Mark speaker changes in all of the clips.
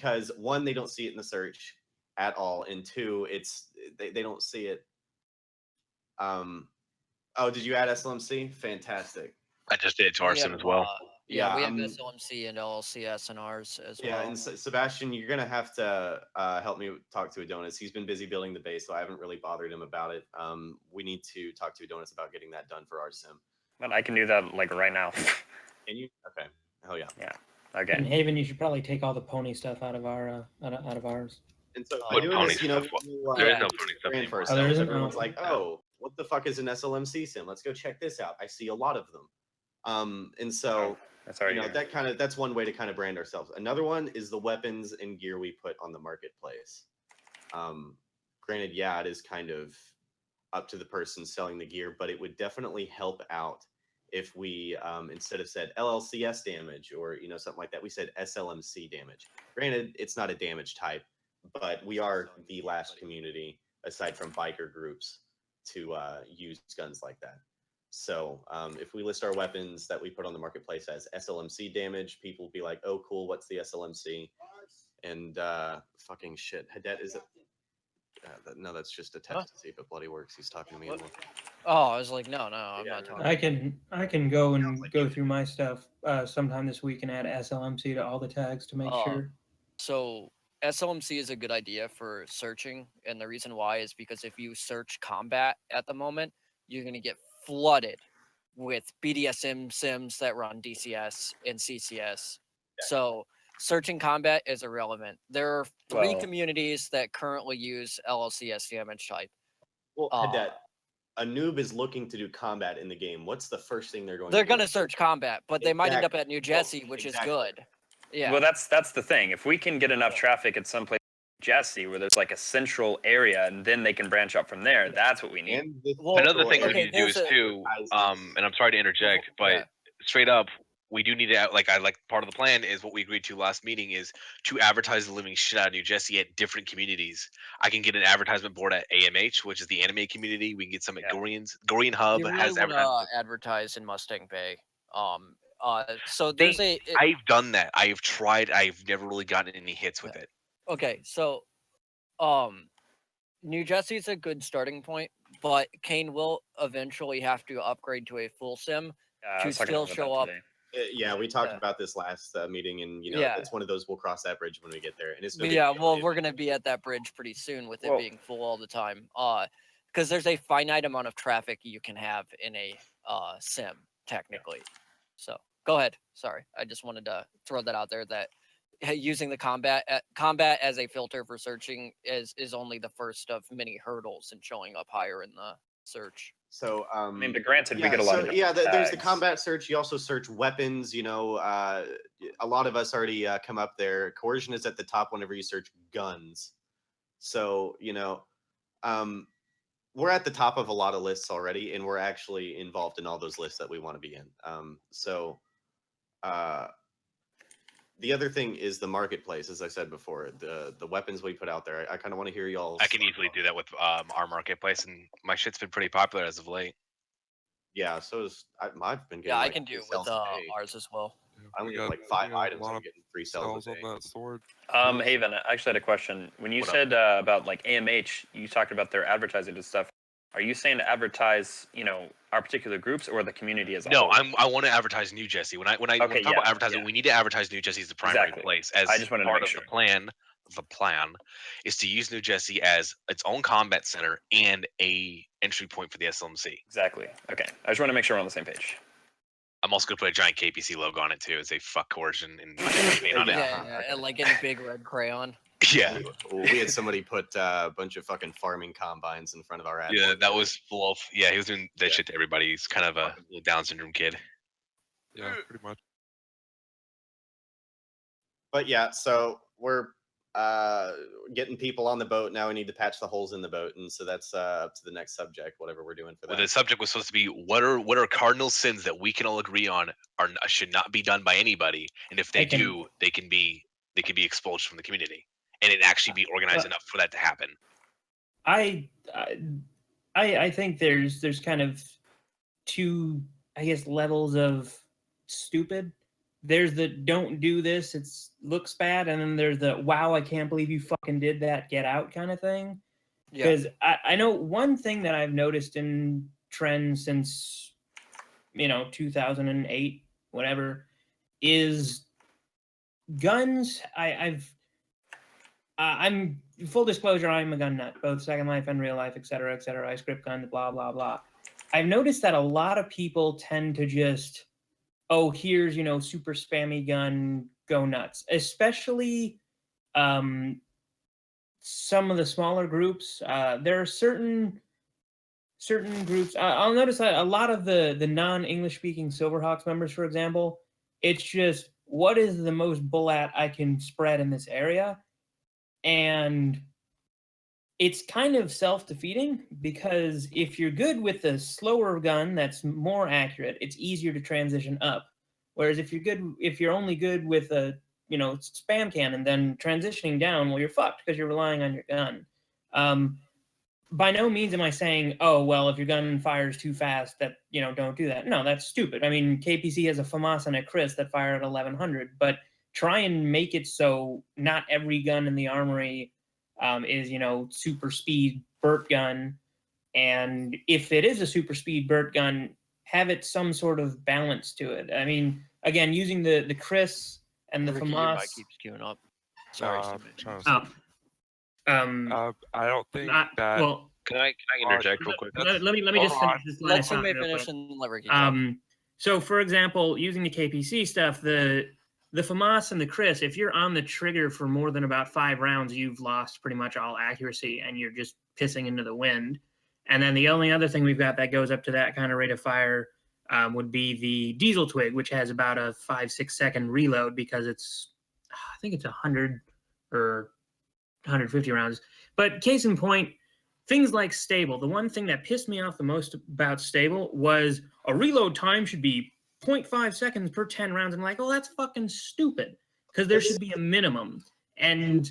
Speaker 1: because one, they don't see it in the search at all, and two, they don't see it. Oh, did you add SLMC? Fantastic.
Speaker 2: I just did to our sim as well.
Speaker 1: Yeah,
Speaker 3: we have SLMC and LLCS in ours as well.
Speaker 1: Yeah, and Sebastian, you're gonna have to help me talk to Adonis. He's been busy building the base, so I haven't really bothered him about it. We need to talk to Adonis about getting that done for our sim.
Speaker 4: But I can do that like right now.
Speaker 1: Can you? Okay. Hell yeah.
Speaker 4: Yeah. Okay.
Speaker 5: And Haven, you should probably take all the pony stuff out of ours.
Speaker 1: And so
Speaker 2: What
Speaker 1: doing this,
Speaker 2: there is no pony stuff anymore.
Speaker 1: For ourselves. Everyone's like, oh, what the fuck is an SLMC sim? Let's go check this out. I see a lot of them. And so that's one way to kind of brand ourselves. Another one is the weapons and gear we put on the marketplace. Granted, yeah, it is kind of up to the person selling the gear, but it would definitely help out if we instead of said LLCS damage or something like that, we said SLMC damage. Granted, it's not a damage type, but we are the last community aside from biker groups to use guns like that. So if we list our weapons that we put on the marketplace as SLMC damage, people will be like, oh, cool, what's the SLMC? And fucking shit. Hadet, is it? No, that's just a test to see if it bloody works. He's talking to me.
Speaker 3: Oh, I was like, no, I'm not talking.
Speaker 5: I can go through my stuff sometime this week and add SLMC to all the tags to make sure.
Speaker 3: So SLMC is a good idea for searching, and the reason why is because if you search combat at the moment, you're going to get flooded with BDSM sims that run DCS and CCS. Yeah. So searching combat is irrelevant. There are three communities that currently use LLCS damage type.
Speaker 1: Well, Hadet, a noob is looking to do combat in the game. What's the first thing they're going to do?
Speaker 3: They're going to search combat, but they might end up at New Jessie, which is good. Yeah.
Speaker 4: Well, that's the thing. If we can get enough traffic at some place like Jessie where there's like a central area and then they can branch up from there, that's what we need.
Speaker 2: Another thing we need to do is too, and I'm sorry to interject, but straight up, we do need to part of the plan is what we agreed to last meeting is to advertise the living shit out of New Jessie at different communities. I can get an advertisement board at AMH, which is the anime community. We can get some at Gorian's. Gorian Hub has
Speaker 3: advertised in Mustang Bay. So
Speaker 2: I've done that. I've tried. I've never really gotten any hits with it.
Speaker 3: Okay, so New Jessie is a good starting point, but Kane will eventually have to upgrade to a full sim to still show up.
Speaker 1: Yeah, we talked about this last meeting, and it's one of those we'll cross that bridge when we get there. And it's
Speaker 3: we're gonna be at that bridge pretty soon with it being full all the time. Because there's a finite amount of traffic you can have in a sim technically. So go ahead. Sorry, I just wanted to throw that out there that using the combat as a filter for searching is only the first of many hurdles in showing up higher in the search.
Speaker 1: So
Speaker 4: I mean, but granted, we get a lot of
Speaker 1: there's the combat search. You also search weapons. A lot of us already come up there. Coercion is at the top whenever you search guns. So we're at the top of a lot of lists already, and we're actually involved in all those lists that we want to be in. The other thing is the marketplace, as I said before, the weapons we put out there. I kind of want to hear y'all.
Speaker 2: I can easily do that with our marketplace, and my shit's been pretty popular as of late.
Speaker 1: Yeah, so I've been getting.
Speaker 3: Yeah, I can do with ours as well.
Speaker 1: I only get like 5 items. I'm getting 3 cells
Speaker 6: on that sword.
Speaker 4: Haven, I actually had a question. When you said about like AMH, you talked about their advertising and stuff. Are you saying to advertise, our particular groups or the community as a whole?
Speaker 2: No, I want to advertise New Jessie. When I talk about advertising, we need to advertise New Jessie as the primary place. As
Speaker 4: I just wanted
Speaker 2: part
Speaker 4: to make
Speaker 2: of the plan. The plan is to use New Jessie as its own combat center and a entry point for the SLMC.
Speaker 4: Exactly. Okay. I just want to make sure we're on the same page.
Speaker 2: I'm also gonna put a giant KPC logo on it too. It's a fuck coercion and paint on it.
Speaker 3: Yeah, and like in big red crayon.
Speaker 1: Yeah, we had somebody put a bunch of fucking farming combines in front of our ad.
Speaker 2: Yeah, that was full of. Yeah, he was doing that shit to everybody. He's kind of a Down syndrome kid.
Speaker 6: Yeah, pretty much.
Speaker 1: But yeah, so we're getting people on the boat now. We need to patch the holes in the boat, and so that's up to the next subject, whatever we're doing for that.
Speaker 2: Well, the subject was supposed to be what are cardinal sins that we can all agree on should not be done by anybody, and if they do, they can be expulsed from the community. And it actually be organized enough for that to happen.
Speaker 5: I think there's kind of two, I guess, levels of stupid. there's the don't do this, it looks bad, and then there's the wow, I can't believe you fucking did that, get out kind of thing. Because I know one thing that I've noticed in trends since 2008, whatever, is guns. I'm full disclosure, I'm a gun nut, both Second Life and real life, etc., etc. I script guns, blah blah blah. I've noticed that a lot of people tend to just, oh, here's super spammy gun, go nuts. Especially some of the smaller groups. There are certain groups. I'll notice that a lot of the non-English speaking Silverhawks members, for example, it's just, what is the most bullet I can spread in this area? And it's kind of self-defeating, because if you're good with a slower gun that's more accurate, it's easier to transition up. Whereas if you're only good with a spam cannon, then transitioning down, well, you're fucked because you're relying on your gun. By no means am I saying, oh, well, if your gun fires too fast, that don't do that. No, that's stupid. I mean, KPC has a FAMAS and a Chris that fire at 1100, but try and make it so not every gun in the armory is super speed Burt gun. And if it is a super speed Burt gun, have it some sort of balance to it. I mean, again, using the Chris and the
Speaker 3: Ricky,
Speaker 5: FAMAS.
Speaker 3: your mic keeps queuing up. Sorry.
Speaker 6: I don't think that.
Speaker 5: Well,
Speaker 2: can I interject real quick?
Speaker 5: Let me just finish this line.
Speaker 3: Let somebody finish and let Ricky.
Speaker 5: So, for example, using the KPC stuff, the FAMAS and the Chris, if you're on the trigger for more than about 5 rounds, you've lost pretty much all accuracy, and you're just pissing into the wind. And then the only other thing we've got that goes up to that kind of rate of fire would be the Diesel Twig, which has about a 5-6 second reload, because it's, I think it's 100 or 150 rounds. But case in point, things like Stable. The one thing that pissed me off the most about Stable was a reload time should be 0.5 seconds per 10 rounds. I'm like, oh, that's fucking stupid, because there should be a minimum. And,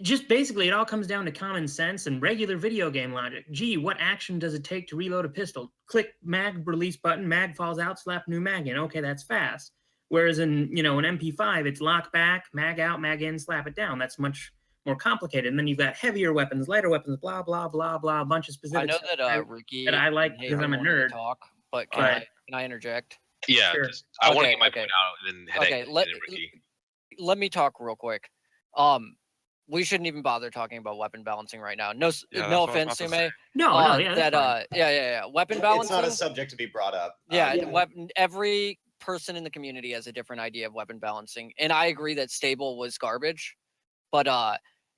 Speaker 5: just basically it all comes down to common sense and regular video game logic. Gee, what action does it take to reload a pistol? Click mag release button, mag falls out, slap new mag in. Okay, that's fast. Whereas in, an MP5, it's lock back, mag out, mag in, slap it down. That's much more complicated. And then you've got heavier weapons, lighter weapons, blah, blah, blah, blah, a bunch of specifics.
Speaker 3: I know that Ricky
Speaker 5: that I like because I'm a nerd.
Speaker 3: Talk, but can I interject?
Speaker 2: Yeah,
Speaker 5: sure.
Speaker 2: I want to get my point out and then head Ricky.
Speaker 3: Let me talk real quick. We shouldn't even bother talking about weapon balancing right now. No offense, Sume.
Speaker 5: No,
Speaker 3: weapon balancing.
Speaker 1: It's not a subject to be brought up.
Speaker 3: Every person in the community has a different idea of weapon balancing, and I agree that Stable was garbage. But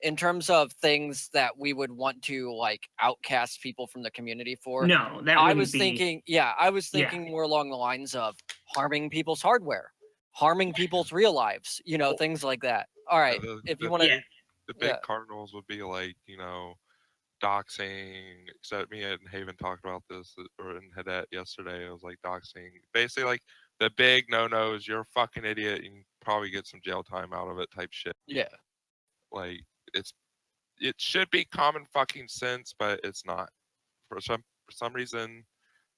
Speaker 3: in terms of things that we would want to outcast people from the community for, I was thinking more along the lines of harming people's hardware, harming people's real lives, things like that. All right, if you want to.
Speaker 6: The big cardinals would be doxing. Except me and Haven talked about this, or in Hadet yesterday. It was doxing. Basically, the big no-nos. You're a fucking idiot. You can probably get some jail time out of it, type shit.
Speaker 3: Yeah.
Speaker 6: It should be common fucking sense, but it's not. For some reason,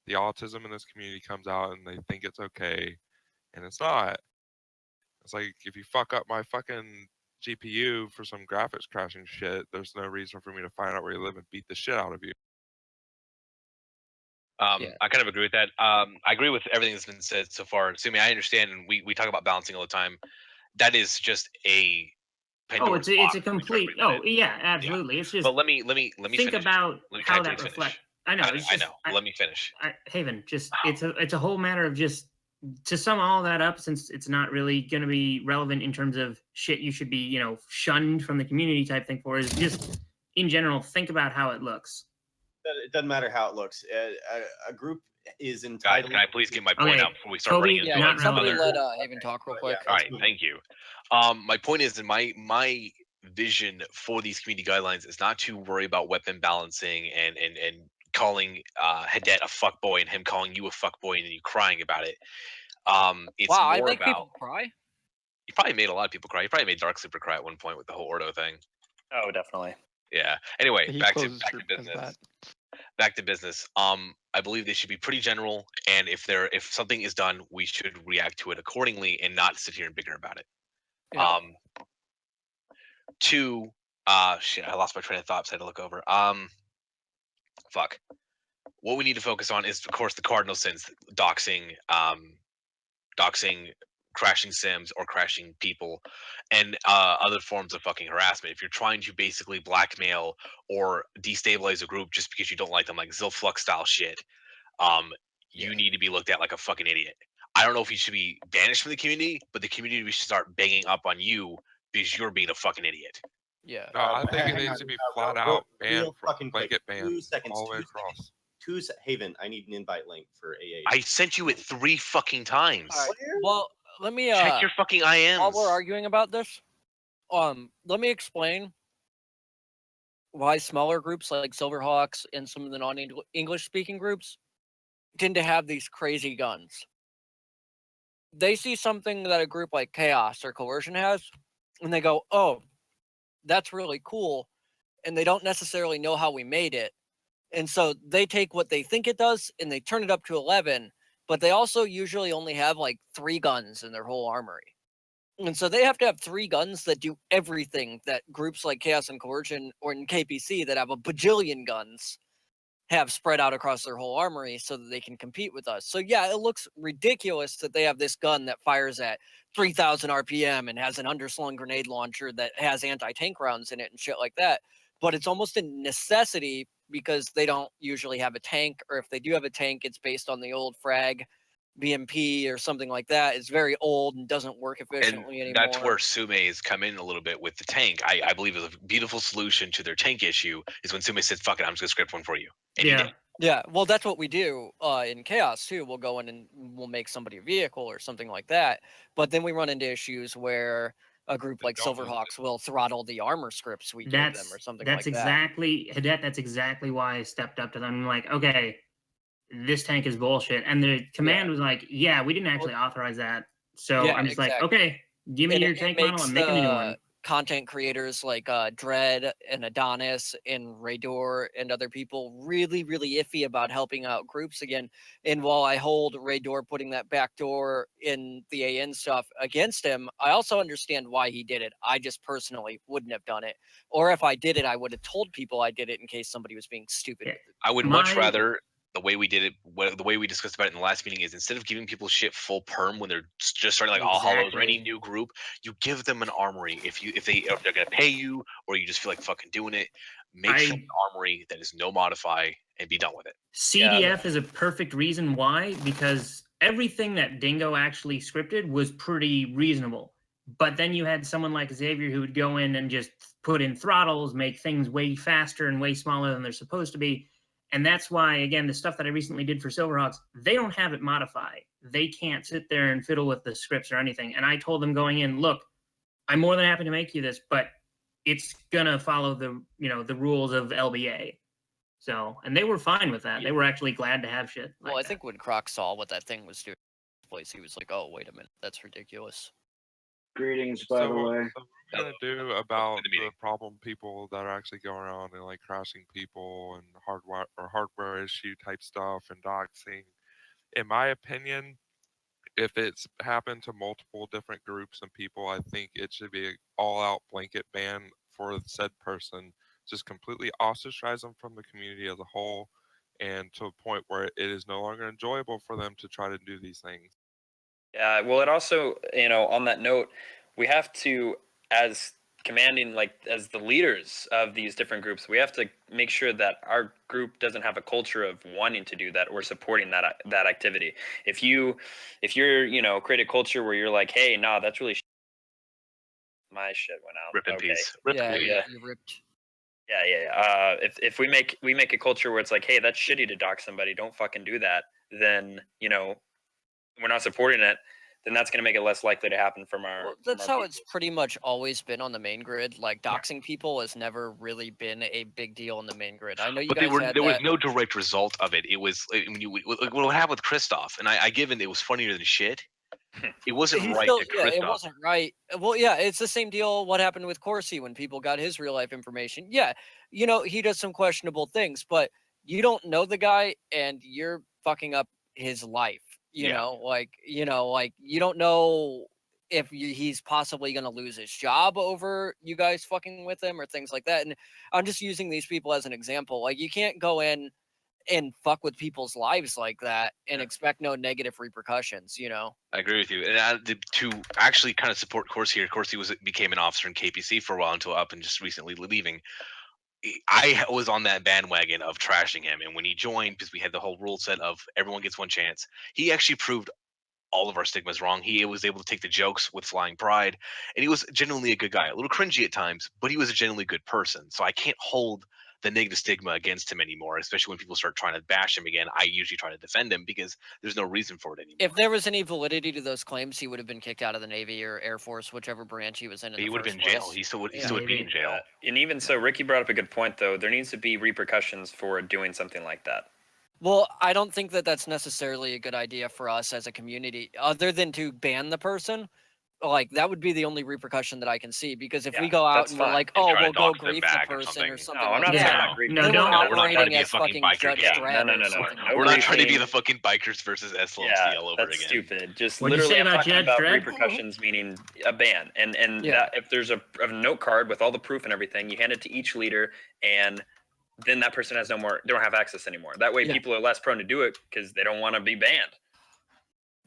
Speaker 6: the autism in this community comes out, and they think it's okay, and it's not. It's if you fuck up my fucking GPU for some graphics crashing shit, there's no reason for me to find out where you live and beat the shit out of you.
Speaker 2: I kind of agree with that. I agree with everything that's been said so far. Sumi, I understand, and we talk about balancing all the time. That is just a Pandora's
Speaker 5: it's a complete. Oh yeah, absolutely.
Speaker 2: Yeah.
Speaker 5: It's just.
Speaker 2: But let me
Speaker 5: think
Speaker 2: finish.
Speaker 5: about how that reflects. I know.
Speaker 2: I know. Let me finish.
Speaker 5: Haven, it's a whole matter of just to sum all that up, since it's not really going to be relevant in terms of shit you should be shunned from the community type thing for, is just in general think about how it looks.
Speaker 1: It doesn't matter how it looks. A group is entitled.
Speaker 2: Can I please get my point out before we start running into
Speaker 3: somebody let Haven talk real quick.
Speaker 2: All right, thank you. My point is that my vision for these community guidelines is not to worry about weapon balancing and calling Hadet a fuckboy and him calling you a fuckboy and then you crying about it. It's
Speaker 3: wow,
Speaker 2: more
Speaker 3: I make
Speaker 2: about,
Speaker 3: people cry.
Speaker 2: You probably made a lot of people cry. You probably made Dark Sleeper cry at one point with the whole Ordo thing.
Speaker 4: Oh, definitely.
Speaker 2: Yeah. Anyway, back to business. back to business. I believe they should be pretty general, and if something is done, we should react to it accordingly and not sit here and bicker about it.
Speaker 3: Yeah.
Speaker 2: Two, shit, I lost my train of thought. So I had to look over. Fuck. What we need to focus on is, of course, the cardinal sins: doxing, crashing sims or crashing people, and other forms of fucking harassment. If you're trying to basically blackmail or destabilize a group just because you don't like them, like Zilflux style shit, you need to be looked at like a fucking idiot. I don't know if you should be banished from the community, but the community should start banging up on you because you're being a fucking idiot.
Speaker 3: Yeah.
Speaker 6: No, I think it needs to be flat out banned, blanket ban,
Speaker 1: 2 seconds,
Speaker 6: all the way across.
Speaker 1: Haven, I need an invite link for AA.
Speaker 2: I sent you it 3 fucking times.
Speaker 3: All right. Well, let me
Speaker 2: check your fucking IMs.
Speaker 3: While we're arguing about this, let me explain why smaller groups like Silverhawks and some of the non-English speaking groups tend to have these crazy guns. They see something that a group like Chaos or Coercion has, and they go, "Oh, that's really cool," and they don't necessarily know how we made it. And so they take what they think it does and they turn it up to 11, but they also usually only have like 3 guns in their whole armory. And so they have to have 3 guns that do everything that groups like Chaos and Coercion or in KPC that have a bajillion guns have spread out across their whole armory so that they can compete with us. So yeah, it looks ridiculous that they have this gun that fires at 3,000 RPM and has an underslung grenade launcher that has anti-tank rounds in it and shit like that. But it's almost a necessity because they don't usually have a tank, or if they do have a tank, it's based on the old frag BMP or something like that. It's very old and doesn't work efficiently anymore.
Speaker 2: That's where Sume's come in a little bit with the tank. I believe is a beautiful solution to their tank issue is when Sume said, "Fuck it, I'm just gonna script one for you." And he did.
Speaker 3: Yeah, well, that's what we do in Chaos too. We'll go in and we'll make somebody a vehicle or something like that. But then we run into issues where a group like Silverhawks will throttle the armor scripts we give them or something like that.
Speaker 5: That's exactly why I stepped up to them. I'm like, okay, this tank is bullshit. And the command was like, yeah, we didn't actually authorize that. So I'm just like, okay, give me your tank model and make a new one.
Speaker 3: Content creators like Dread and Adonis and Raydor and other people really, really iffy about helping out groups again. And while I hold Raydor putting that backdoor in the AN stuff against him, I also understand why he did it. I just personally wouldn't have done it. Or if I did it, I would have told people I did it in case somebody was being stupid. Yeah.
Speaker 2: I would much rather... The way we did it, the way we discussed about it in the last meeting is instead of giving people shit full perm when they're just starting like All Hollows or any new group, you give them an armory. If they're gonna pay you or you just feel like fucking doing it, make an armory that is no modify and be done with it.
Speaker 5: CDF is a perfect reason why, because everything that Dingo actually scripted was pretty reasonable. But then you had someone like Xavier who would go in and just put in throttles, make things way faster and way smaller than they're supposed to be. And that's why, again, the stuff that I recently did for Silverhawks, they don't have it modified. They can't sit there and fiddle with the scripts or anything. And I told them going in, look, I'm more than happy to make you this, but it's going to follow the rules of LBA. So, and they were fine with that. They were actually glad to have shit.
Speaker 3: Well, I think when Croc saw what that thing was doing, he was like, oh, wait a minute, that's ridiculous.
Speaker 7: Greetings, by the way.
Speaker 6: What we're gonna do about the problem people that are actually going around and like crashing people and hardware issue type stuff and doxing? In my opinion, if it's happened to multiple different groups and people, I think it should be an all-out blanket ban for said person. Just completely ostracize them from the community as a whole, and to a point where it is no longer enjoyable for them to try to do these things.
Speaker 4: Yeah, well, it also, on that note, we have to, as as the leaders of these different groups, we have to make sure that our group doesn't have a culture of wanting to do that or supporting that activity. If you're, create a culture where you're like, hey, nah, that's really my shit went out.
Speaker 2: Rip in peace.
Speaker 3: You ripped.
Speaker 4: Yeah. If we make a culture where it's like, hey, that's shitty to dox somebody, don't fucking do that, then, we're not supporting it, then that's going to make it less likely to happen from our...
Speaker 3: Well, that's how it's pretty much always been on the main grid. Like, doxing people has never really been a big deal on the main grid. I know you guys had
Speaker 2: there was no direct result of it. It was, what happened with Kristoff, and I given it was funnier than shit. It wasn't to Kristoff.
Speaker 3: It wasn't right. Well, yeah, it's the same deal what happened with Corsi when people got his real-life information. Yeah, he does some questionable things, but you don't know the guy and you're fucking up his life. You know, like you don't know if he's possibly going to lose his job over you guys fucking with him or things like that. And I'm just using these people as an example. Like, you can't go in and fuck with people's lives like that and expect no negative repercussions, you know?
Speaker 2: I agree with you. And to actually kind of support Corsi here, Corsi became an officer in KPC for a while until up and just recently leaving. I was on that bandwagon of trashing him. And when he joined, because we had the whole rule set of everyone gets one chance, he actually proved all of our stigmas wrong. He was able to take the jokes with flying pride, and he was genuinely a good guy. A little cringy at times, but he was a genuinely good person. So I can't hold the negative stigma against him anymore, especially when people start trying to bash him again. I usually try to defend him because there's no reason for it anymore.
Speaker 3: If there was any validity to those claims, he would have been kicked out of the Navy or Air Force, whichever branch he was in.
Speaker 2: He would have been in jail. He still would be in jail.
Speaker 4: And even so, Ricky brought up a good point, though. There needs to be repercussions for doing something like that.
Speaker 3: Well, I don't think that that's necessarily a good idea for us as a community, other than to ban the person. Like, that would be the only repercussion that I can see, because if we go out and we're like, oh, we'll go grief the person or something.
Speaker 4: No, I'm not saying
Speaker 5: no,
Speaker 3: then
Speaker 5: don't.
Speaker 3: we're operating as fucking Judge Dredd.
Speaker 4: No,
Speaker 2: we're not trying to be the fucking bikers versus SLMC all over again.
Speaker 4: That's stupid. Just
Speaker 5: What'd
Speaker 4: literally,
Speaker 5: you say
Speaker 4: I'm
Speaker 5: about
Speaker 4: talking
Speaker 5: Judge
Speaker 4: about
Speaker 5: Dredd?
Speaker 4: repercussions, meaning a ban. And that if there's a note card with all the proof and everything, you hand it to each leader, and then that person has don't have access anymore. That way people are less prone to do it because they don't want to be banned.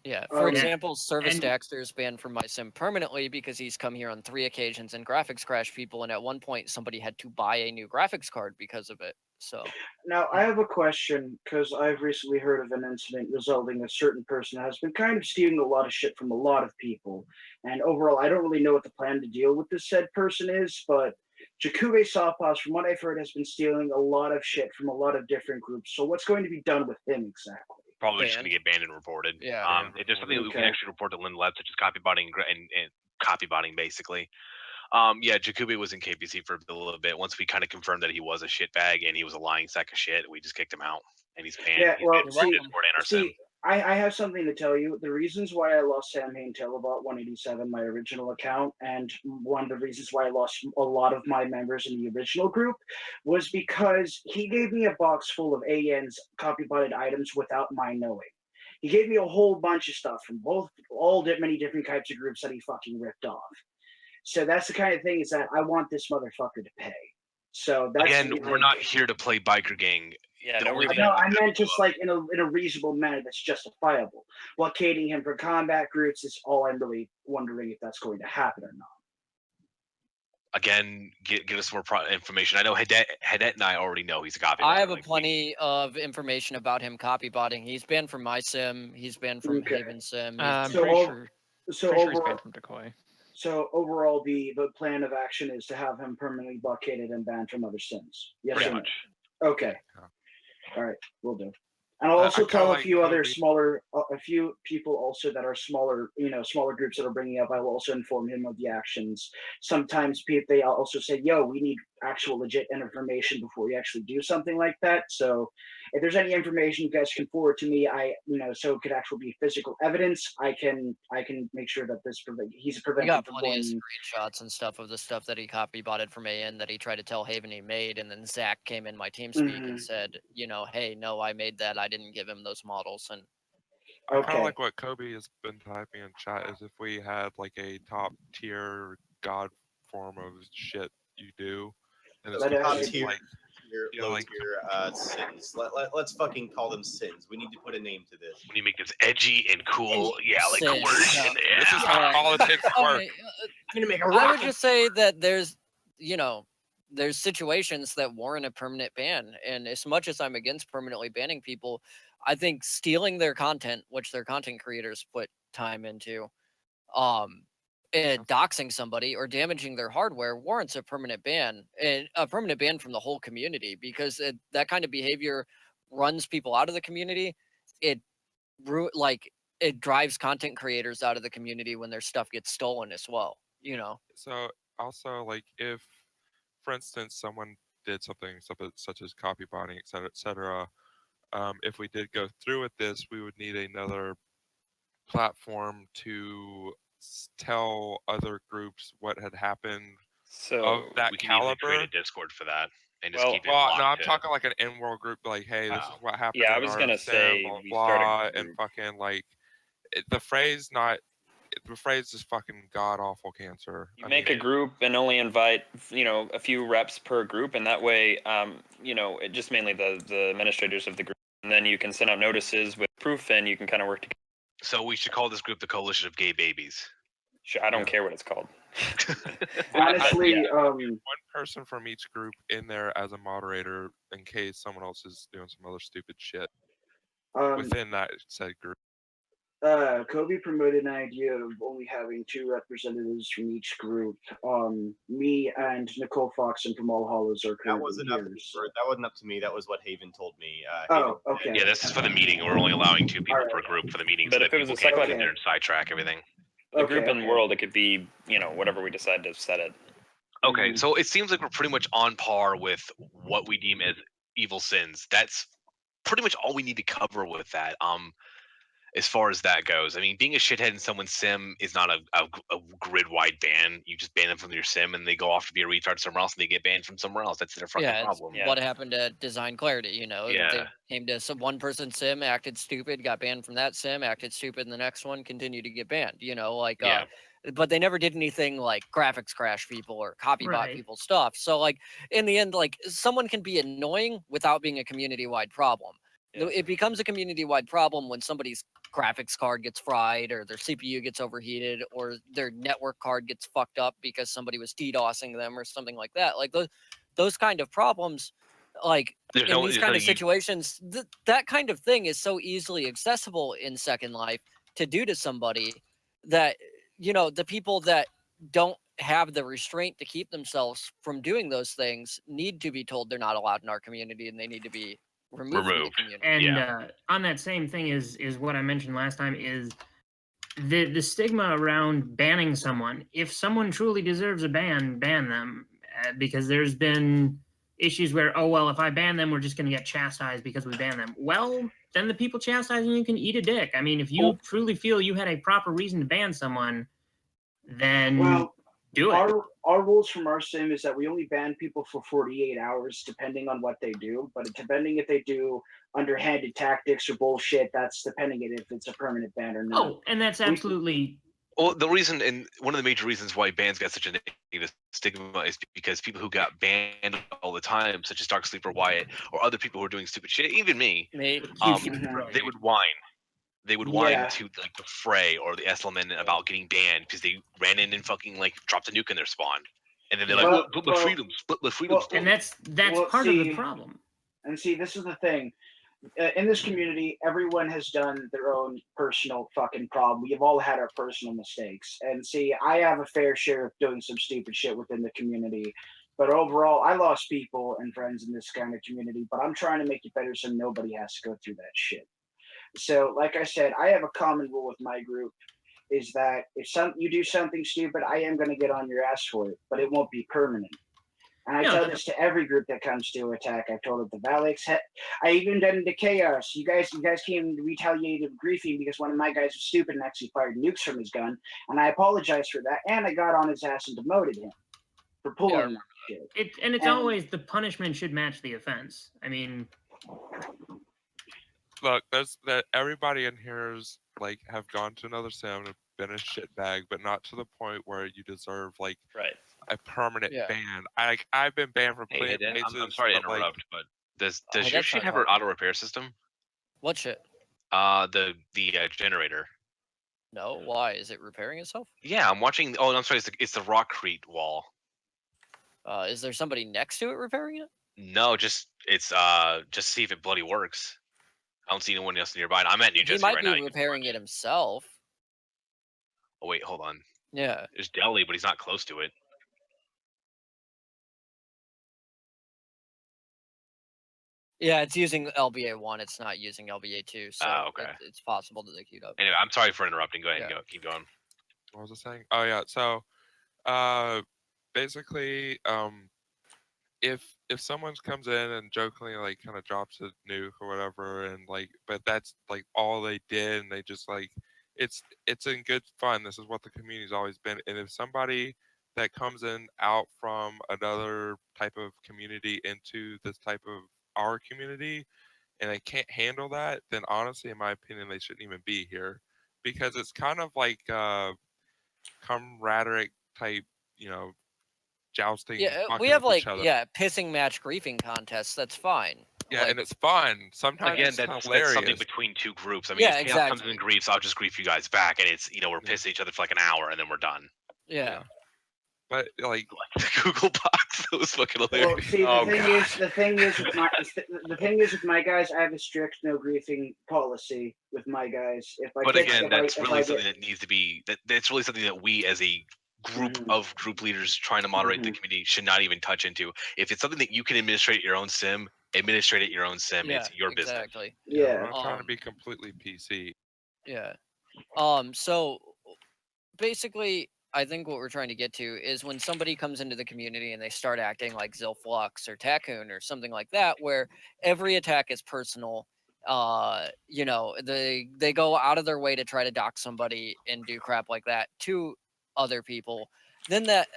Speaker 3: Yeah, for example, Service Daxter is banned from my sim permanently because he's come here on 3 occasions and graphics crashed people, and at one point somebody had to buy a new graphics card because of it. So
Speaker 7: now I have a question, because I've recently heard of an incident resulting a certain person has been kind of stealing a lot of shit from a lot of people, and overall I don't really know what the plan to deal with this said person is, but Jakube Sawpaws, from what I've heard, has been stealing a lot of shit from a lot of different groups. So what's going to be done with him exactly?
Speaker 2: Probably just going to get banned and reported.
Speaker 3: Yeah.
Speaker 2: If there's something that we can actually report to Lynn Lab, such as copybotting and copybotting, basically. Jakube was in KPC for a little bit. Once we kind of confirmed that he was a shitbag and he was a lying sack of shit, we just kicked him out, and he's banned.
Speaker 7: Yeah, well,
Speaker 2: sim.
Speaker 7: I have something to tell you. The reasons why I lost Sam Hain Telebot 187, my original account, and one of the reasons why I lost a lot of my members in the original group was because he gave me a box full of AN's copybotted items without my knowing. He gave me a whole bunch of stuff from many different types of groups that he fucking ripped off. So that's the kind of thing is that I want this motherfucker to pay. So that's
Speaker 2: we're not here to play biker gang.
Speaker 4: Yeah,
Speaker 7: I meant just like in a reasonable manner that's justifiable. Blockading him for combat groups is all I'm really wondering if that's going to happen or not.
Speaker 2: Again, give us more information. I know Hadet and I already know he's a copy.
Speaker 3: I have plenty of information about him copybotting. He's banned from my sim. He's banned from Haven sim.
Speaker 8: I'm pretty sure he's banned from Decoy.
Speaker 7: So overall, the plan of action is to have him permanently blockaded and banned from other sims. Yes,
Speaker 2: pretty much.
Speaker 7: Okay. All right, we'll do. And I'll also tell a few other smaller, a few people also that are smaller, smaller groups that are bringing up. I will also inform him of the actions. Sometimes they also say, "Yo, we need actual legit information before we actually do something like that." So, if there's any information you guys can forward to me, so it could actually be physical evidence. I can make sure that he's prevented.
Speaker 3: We got plenty of screenshots and stuff of the stuff that he copybotted from AN that he tried to tell Haven he made, and then Zach came in my TeamSpeak and said, hey, no, I made that. I didn't give him those models. And
Speaker 6: I kind of like what Kobe has been typing in chat is if we had like a top tier god form of shit you do, and it's
Speaker 1: top tier. Low tier sins. Let's fucking call them sins. We need to put a name to this.
Speaker 2: We need to make this edgy and cool. Like
Speaker 3: sins.
Speaker 2: Coercion.
Speaker 6: Yeah. This is how politics work.
Speaker 3: I'm gonna make a rocket. I would just say that there's situations that warrant a permanent ban, and as much as I'm against permanently banning people, I think stealing their content, which their content creators put time into, doxing somebody or damaging their hardware warrants a permanent ban, and a permanent ban from the whole community, because that kind of behavior runs people out of the community. It drives content creators out of the community when their stuff gets stolen as well.
Speaker 6: So also, like, if, for instance, someone did something such as copybotting, et cetera, if we did go through with this, we would need another platform to tell other groups what had happened of that
Speaker 2: we
Speaker 6: caliber.
Speaker 2: We can create a Discord for that. and just keep it
Speaker 6: Well, no, I'm
Speaker 2: to...
Speaker 6: talking like an in-world group, like, hey, this is what happened.
Speaker 4: Yeah, I
Speaker 6: in
Speaker 4: was
Speaker 6: our
Speaker 4: gonna
Speaker 6: sim,
Speaker 4: say
Speaker 6: blah,
Speaker 4: we
Speaker 6: blah,
Speaker 4: started
Speaker 6: and fucking like the phrase is fucking god awful cancer.
Speaker 4: You make a group and only invite, a few reps per group, and that way, just mainly the administrators of the group, and then you can send out notices with proof, and you can kind of work together.
Speaker 2: So we should call this group the Coalition of Gay Babies.
Speaker 4: Sure, I don't care what it's called.
Speaker 7: Honestly,
Speaker 6: one person from each group in there as a moderator in case someone else is doing some other stupid shit within that said group.
Speaker 7: Kobe promoted an idea of only having 2 representatives from each group. Me and Nicole Foxon from All Hollows are
Speaker 1: That wasn't up. That wasn't up to me. That was what Haven told me.
Speaker 7: Okay.
Speaker 2: Yeah, this is for the meeting. We're only allowing 2 people per group for the meeting,
Speaker 4: But
Speaker 2: so
Speaker 4: if
Speaker 2: that
Speaker 4: it was
Speaker 2: people
Speaker 4: a
Speaker 2: can't
Speaker 4: second-
Speaker 2: get in there and sidetrack everything.
Speaker 4: The group in world, it could be, whatever we decide to set it.
Speaker 2: Okay, so it seems like we're pretty much on par with what we deem as evil sins. That's pretty much all we need to cover with that. As far as that goes, I mean, being a shithead in someone's sim is not a grid-wide ban. You just ban them from your sim, and they go off to be a retard somewhere else, and they get banned from somewhere else. That's their fucking problem.
Speaker 3: Yeah, what happened to design clarity?
Speaker 2: Yeah.
Speaker 3: They came to some one person sim, acted stupid, got banned from that sim, acted stupid in the next one, continued to get banned. But they never did anything like graphics crash people or copy bot people's stuff. So like in the end, like someone can be annoying without being a community-wide problem. Yeah. It becomes a community-wide problem when somebody's graphics card gets fried or their CPU gets overheated or their network card gets fucked up because somebody was DDoSing them or something like that. Like those kind of problems, like in these kind of situations, that kind of thing is so easily accessible in Second Life to do to somebody that, the people that don't have the restraint to keep themselves from doing those things need to be told they're not allowed in our community and they need to be removed. From the community.
Speaker 5: And on that same thing is what I mentioned last time is the stigma around banning someone. If someone truly deserves a ban them, because there's been issues where, oh, well, if I ban them, we're just going to get chastised because we ban them. Well, then the people chastising you can eat a dick. I mean, if you truly feel you had a proper reason to ban someone, then do it.
Speaker 7: Our rules from our sim is that we only ban people for 48 hours, depending on what they do. But depending if they do underhanded tactics or bullshit, that's depending if it's a permanent ban or not.
Speaker 5: Oh, and that's absolutely...
Speaker 2: Well, the reason, and one of the major reasons why bans got such a negative stigma is because people who got banned all the time, such as Dark Sleeper Wyatt, or other people who are doing stupid shit, even me, they would whine. They would whine to like the Fray or the SLMN about getting banned because they ran in and fucking like dropped a nuke in their spawn, and then they're like, "Split my freedoms, split my freedoms."
Speaker 5: And that's part of the problem.
Speaker 7: And see, this is the thing. In this community, everyone has done their own personal fucking problem. We've all had our personal mistakes. And see, I have a fair share of doing some stupid shit within the community. But overall, I lost people and friends in this kind of community. But I'm trying to make it better so nobody has to go through that shit. So, like I said, I have a common rule with my group is that if you do something stupid, I am going to get on your ass for it, but it won't be permanent. And I tell this to every group that comes to attack. I told it to Valix. I even done it to Chaos. You guys came retaliated griefing because one of my guys was stupid and actually fired nukes from his gun. And I apologized for that. And I got on his ass and demoted him for pulling that shit.
Speaker 5: It's always the punishment should match the offense. I mean...
Speaker 6: Look, that everybody in here's like have gone to another sim and been a shitbag, but not to the point where you deserve like a permanent ban. I've been banned from plenty of places.
Speaker 2: I'm sorry to interrupt, but does your shit have an auto repair system?
Speaker 3: What shit?
Speaker 2: The generator.
Speaker 3: No, why? Is it repairing itself?
Speaker 2: Yeah, I'm watching. Oh, I'm sorry. It's the Rockcrete wall.
Speaker 3: Is there somebody next to it repairing it?
Speaker 2: No, just see if it bloody works. I don't see anyone else nearby. I'm at New Jessie right now.
Speaker 3: He might be repairing it himself.
Speaker 2: Oh wait, hold on.
Speaker 3: Yeah.
Speaker 2: There's Deli, but he's not close to it.
Speaker 3: Yeah, it's using LBA1. It's not using LBA2. So
Speaker 2: okay.
Speaker 3: It's possible that they queued up.
Speaker 2: Anyway, I'm sorry for interrupting. Go ahead and keep going.
Speaker 6: What was I saying? Oh yeah. So, basically, if someone comes in and jokingly like kind of drops a nuke or whatever, and like, but that's like all they did, and they just like, it's in good fun. This is what the community's always been. And if somebody that comes in out from another type of community into this type of our community, and they can't handle that, then honestly, in my opinion, they shouldn't even be here, because it's kind of like camaraderie type, jousting.
Speaker 3: Yeah, we have pissing match griefing contests. That's fine.
Speaker 6: Yeah, and it's fun. Sometimes
Speaker 2: again,
Speaker 6: it's
Speaker 2: that's
Speaker 6: hilarious.
Speaker 2: something between two groups. I mean, if Chaos comes in and griefs, I'll just grief you guys back, and it's we're pissing each other for like an hour, and then we're done.
Speaker 3: Yeah.
Speaker 6: But like
Speaker 2: the Google Box, that was fucking hilarious.
Speaker 7: Well, see, the thing is with my guys, I have a strict no griefing policy with my guys.
Speaker 2: That's really something that needs to be. That's really something that we, as a group of group leaders trying to moderate the community, should not even touch into. If it's something that you can administrate your own sim, administrate it your own sim.
Speaker 3: Yeah,
Speaker 2: it's your business.
Speaker 7: Yeah,
Speaker 6: I'm not trying to be completely PC.
Speaker 3: Yeah. So basically, I think what we're trying to get to is when somebody comes into the community and they start acting like Zilflux or Tacoon or something like that, where every attack is personal. They go out of their way to try to dox somebody and do crap like that to other people. Then that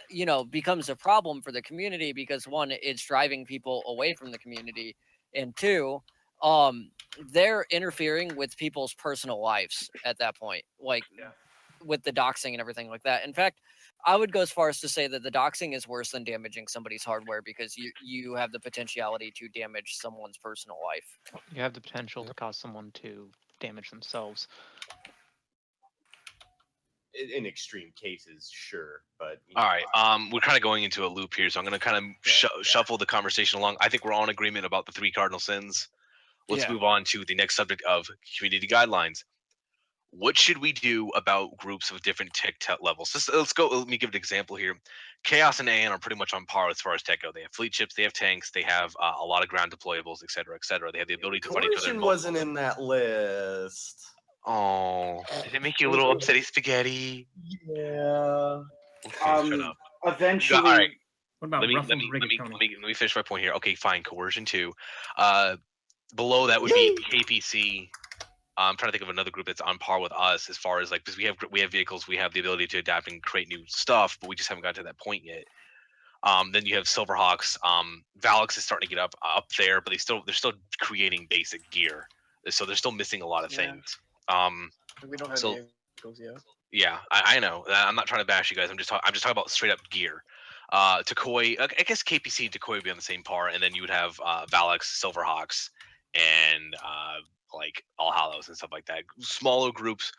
Speaker 3: becomes a problem for the community, because one, it's driving people away from the community, and two, they're interfering with people's personal lives at that point, with the doxing and everything like that. In fact, I would go as far as to say that the doxing is worse than damaging somebody's hardware, because you have the potentiality to damage someone's personal life.
Speaker 8: You have the potential to cause someone to damage themselves.
Speaker 1: In extreme cases, sure, but
Speaker 2: all right. We're kind of going into a loop here, so I'm going to kind of shuffle the conversation along. I think we're all in agreement about the 3 cardinal sins. Let's move on to the next subject of community guidelines. What should we do about groups of different tech levels? Let's go. Let me give an example here. Chaos and AN are pretty much on par as far as tech go. They have fleet ships, they have tanks, they have a lot of ground deployables, et cetera, et cetera. They have the ability to fight each other.
Speaker 1: Coercion wasn't in that list.
Speaker 2: Oh, did it make you a little upsetty, Spaghetti?
Speaker 1: Yeah.
Speaker 2: Okay, shut up.
Speaker 7: Eventually.
Speaker 2: All right.
Speaker 5: What about
Speaker 2: let me finish my point here. Okay, fine. Coercion 2. Below that would be KPC. I'm trying to think of another group that's on par with us as far as because we have vehicles, we have the ability to adapt and create new stuff, but we just haven't got to that point yet. Then you have Silverhawks. Valix is starting to get up there, but they're still creating basic gear, so they're still missing a lot of things.
Speaker 9: We don't have vehicles yet.
Speaker 2: Yeah, I know. I'm not trying to bash you guys. I'm just talking about straight up gear. Takoi, I guess KPC and Takoi would be on the same par, and then you would have Valix, Silverhawks, and All Hallows and stuff like that. Smaller groups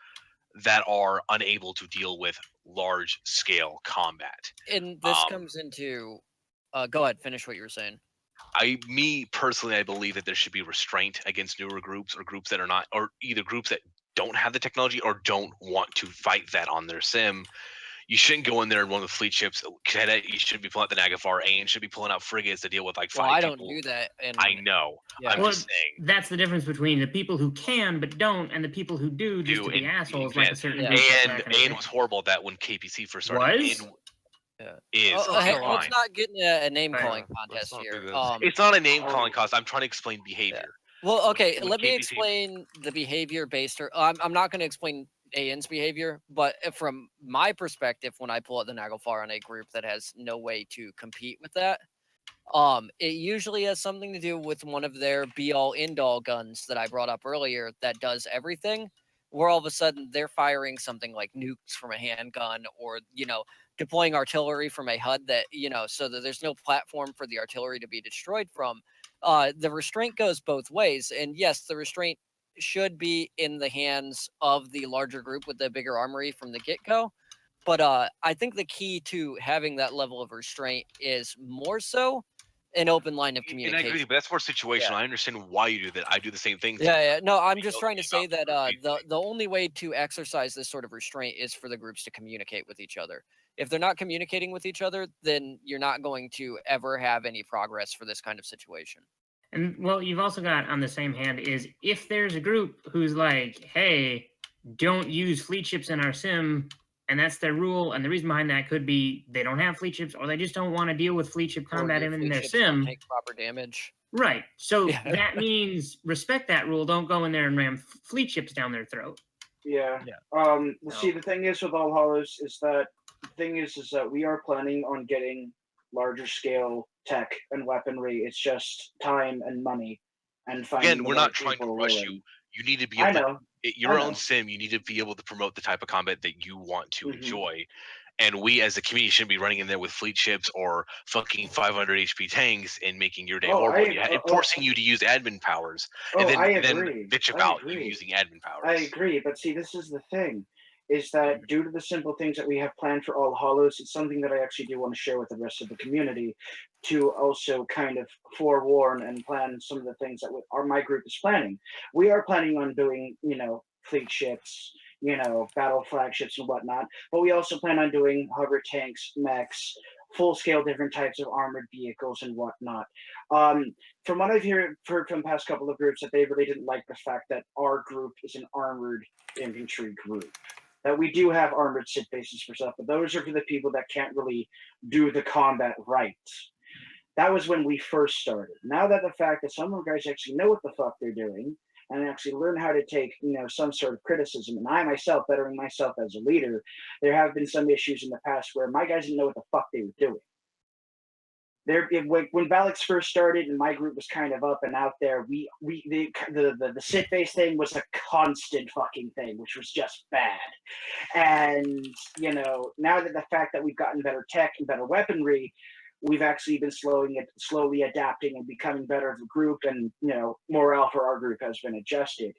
Speaker 2: that are unable to deal with large scale combat.
Speaker 3: And this comes into go ahead, finish what you were saying.
Speaker 2: Me personally, I believe that there should be restraint against newer groups, or groups that are not, or either groups that don't have the technology or don't want to fight that on their sim. You shouldn't go in there and run with fleet ships. Cadet, you should be pulling out the Nagafar. AN should be pulling out frigates to deal with 5 people.
Speaker 3: I don't do that.
Speaker 2: I know. Yeah. I'm just saying.
Speaker 5: That's the difference between the people who can but don't, and the people who do just to be assholes like a certain group.
Speaker 2: And AN was horrible at that when KPC first started.
Speaker 5: Was?
Speaker 3: Let's not get in a name calling contest here.
Speaker 2: It's not a name calling contest. I'm trying to explain behavior.
Speaker 3: Yeah. Well, okay, let me explain the behavior based. I'm not going to explain AN's behavior, but from my perspective, when I pull out the Naglfar on a group that has no way to compete with that, it usually has something to do with one of their be-all, end-all guns that I brought up earlier that does everything, where all of a sudden they're firing something like nukes from a handgun, or, deploying artillery from a HUD that, so that there's no platform for the artillery to be destroyed from. The restraint goes both ways. And yes, the restraint should be in the hands of the larger group with the bigger armory from the get-go. But I think the key to having that level of restraint is more so an open line of communication.
Speaker 2: And I agree, but that's more situational. Yeah. I understand why you do that. I do the same thing.
Speaker 3: Yeah. No, I'm just trying to say that the only way to exercise this sort of restraint is for the groups to communicate with each other. If they're not communicating with each other, then you're not going to ever have any progress for this kind of situation.
Speaker 5: And well, you've also got on the same hand is if there's a group who's like, hey, don't use fleet ships in our sim, and that's their rule, and the reason behind that could be they don't have fleet ships, or they just don't want to deal with fleet ship combat in their sim.
Speaker 3: Take proper damage.
Speaker 5: Right. So that means respect that rule. Don't go in there and ram fleet ships down their throat.
Speaker 7: Yeah. See, the thing is with All Hallows is that the thing is that we are planning on getting larger scale tech and weaponry. It's just time and money, and finding.
Speaker 2: Again, we're not trying to rush you. You need to be able your own sim. You need to be able to promote the type of combat that you want to enjoy. And we, as a community, shouldn't be running in there with fleet ships or fucking 500 HP tanks and making your day horrible. And forcing you to use admin powers, and then bitch about you using admin powers.
Speaker 7: I agree, but see, this is the thing, is that due to the simple things that we have planned for All Hallows, it's something that I actually do want to share with the rest of the community, to also kind of forewarn and plan some of the things that my group is planning. We are planning on doing, fleet ships, battle flagships and whatnot, but we also plan on doing hover tanks, mechs, full-scale different types of armored vehicles and whatnot. From what I've heard from the past couple of groups, that they really didn't like the fact that our group is an armored infantry group. That we do have armored sit bases for stuff, but those are for the people that can't really do the combat right. That was when we first started. Now that the fact that some of the guys actually know what the fuck they're doing, and actually learn how to take, some sort of criticism. And I myself, bettering myself as a leader, there have been some issues in the past where my guys didn't know what the fuck they were doing. When Valix first started and my group was kind of up and out there, the sit base thing was a constant fucking thing, which was just bad. And now that the fact that we've gotten better tech and better weaponry, we've actually been slowly adapting and becoming better as a group, and morale for our group has been adjusted.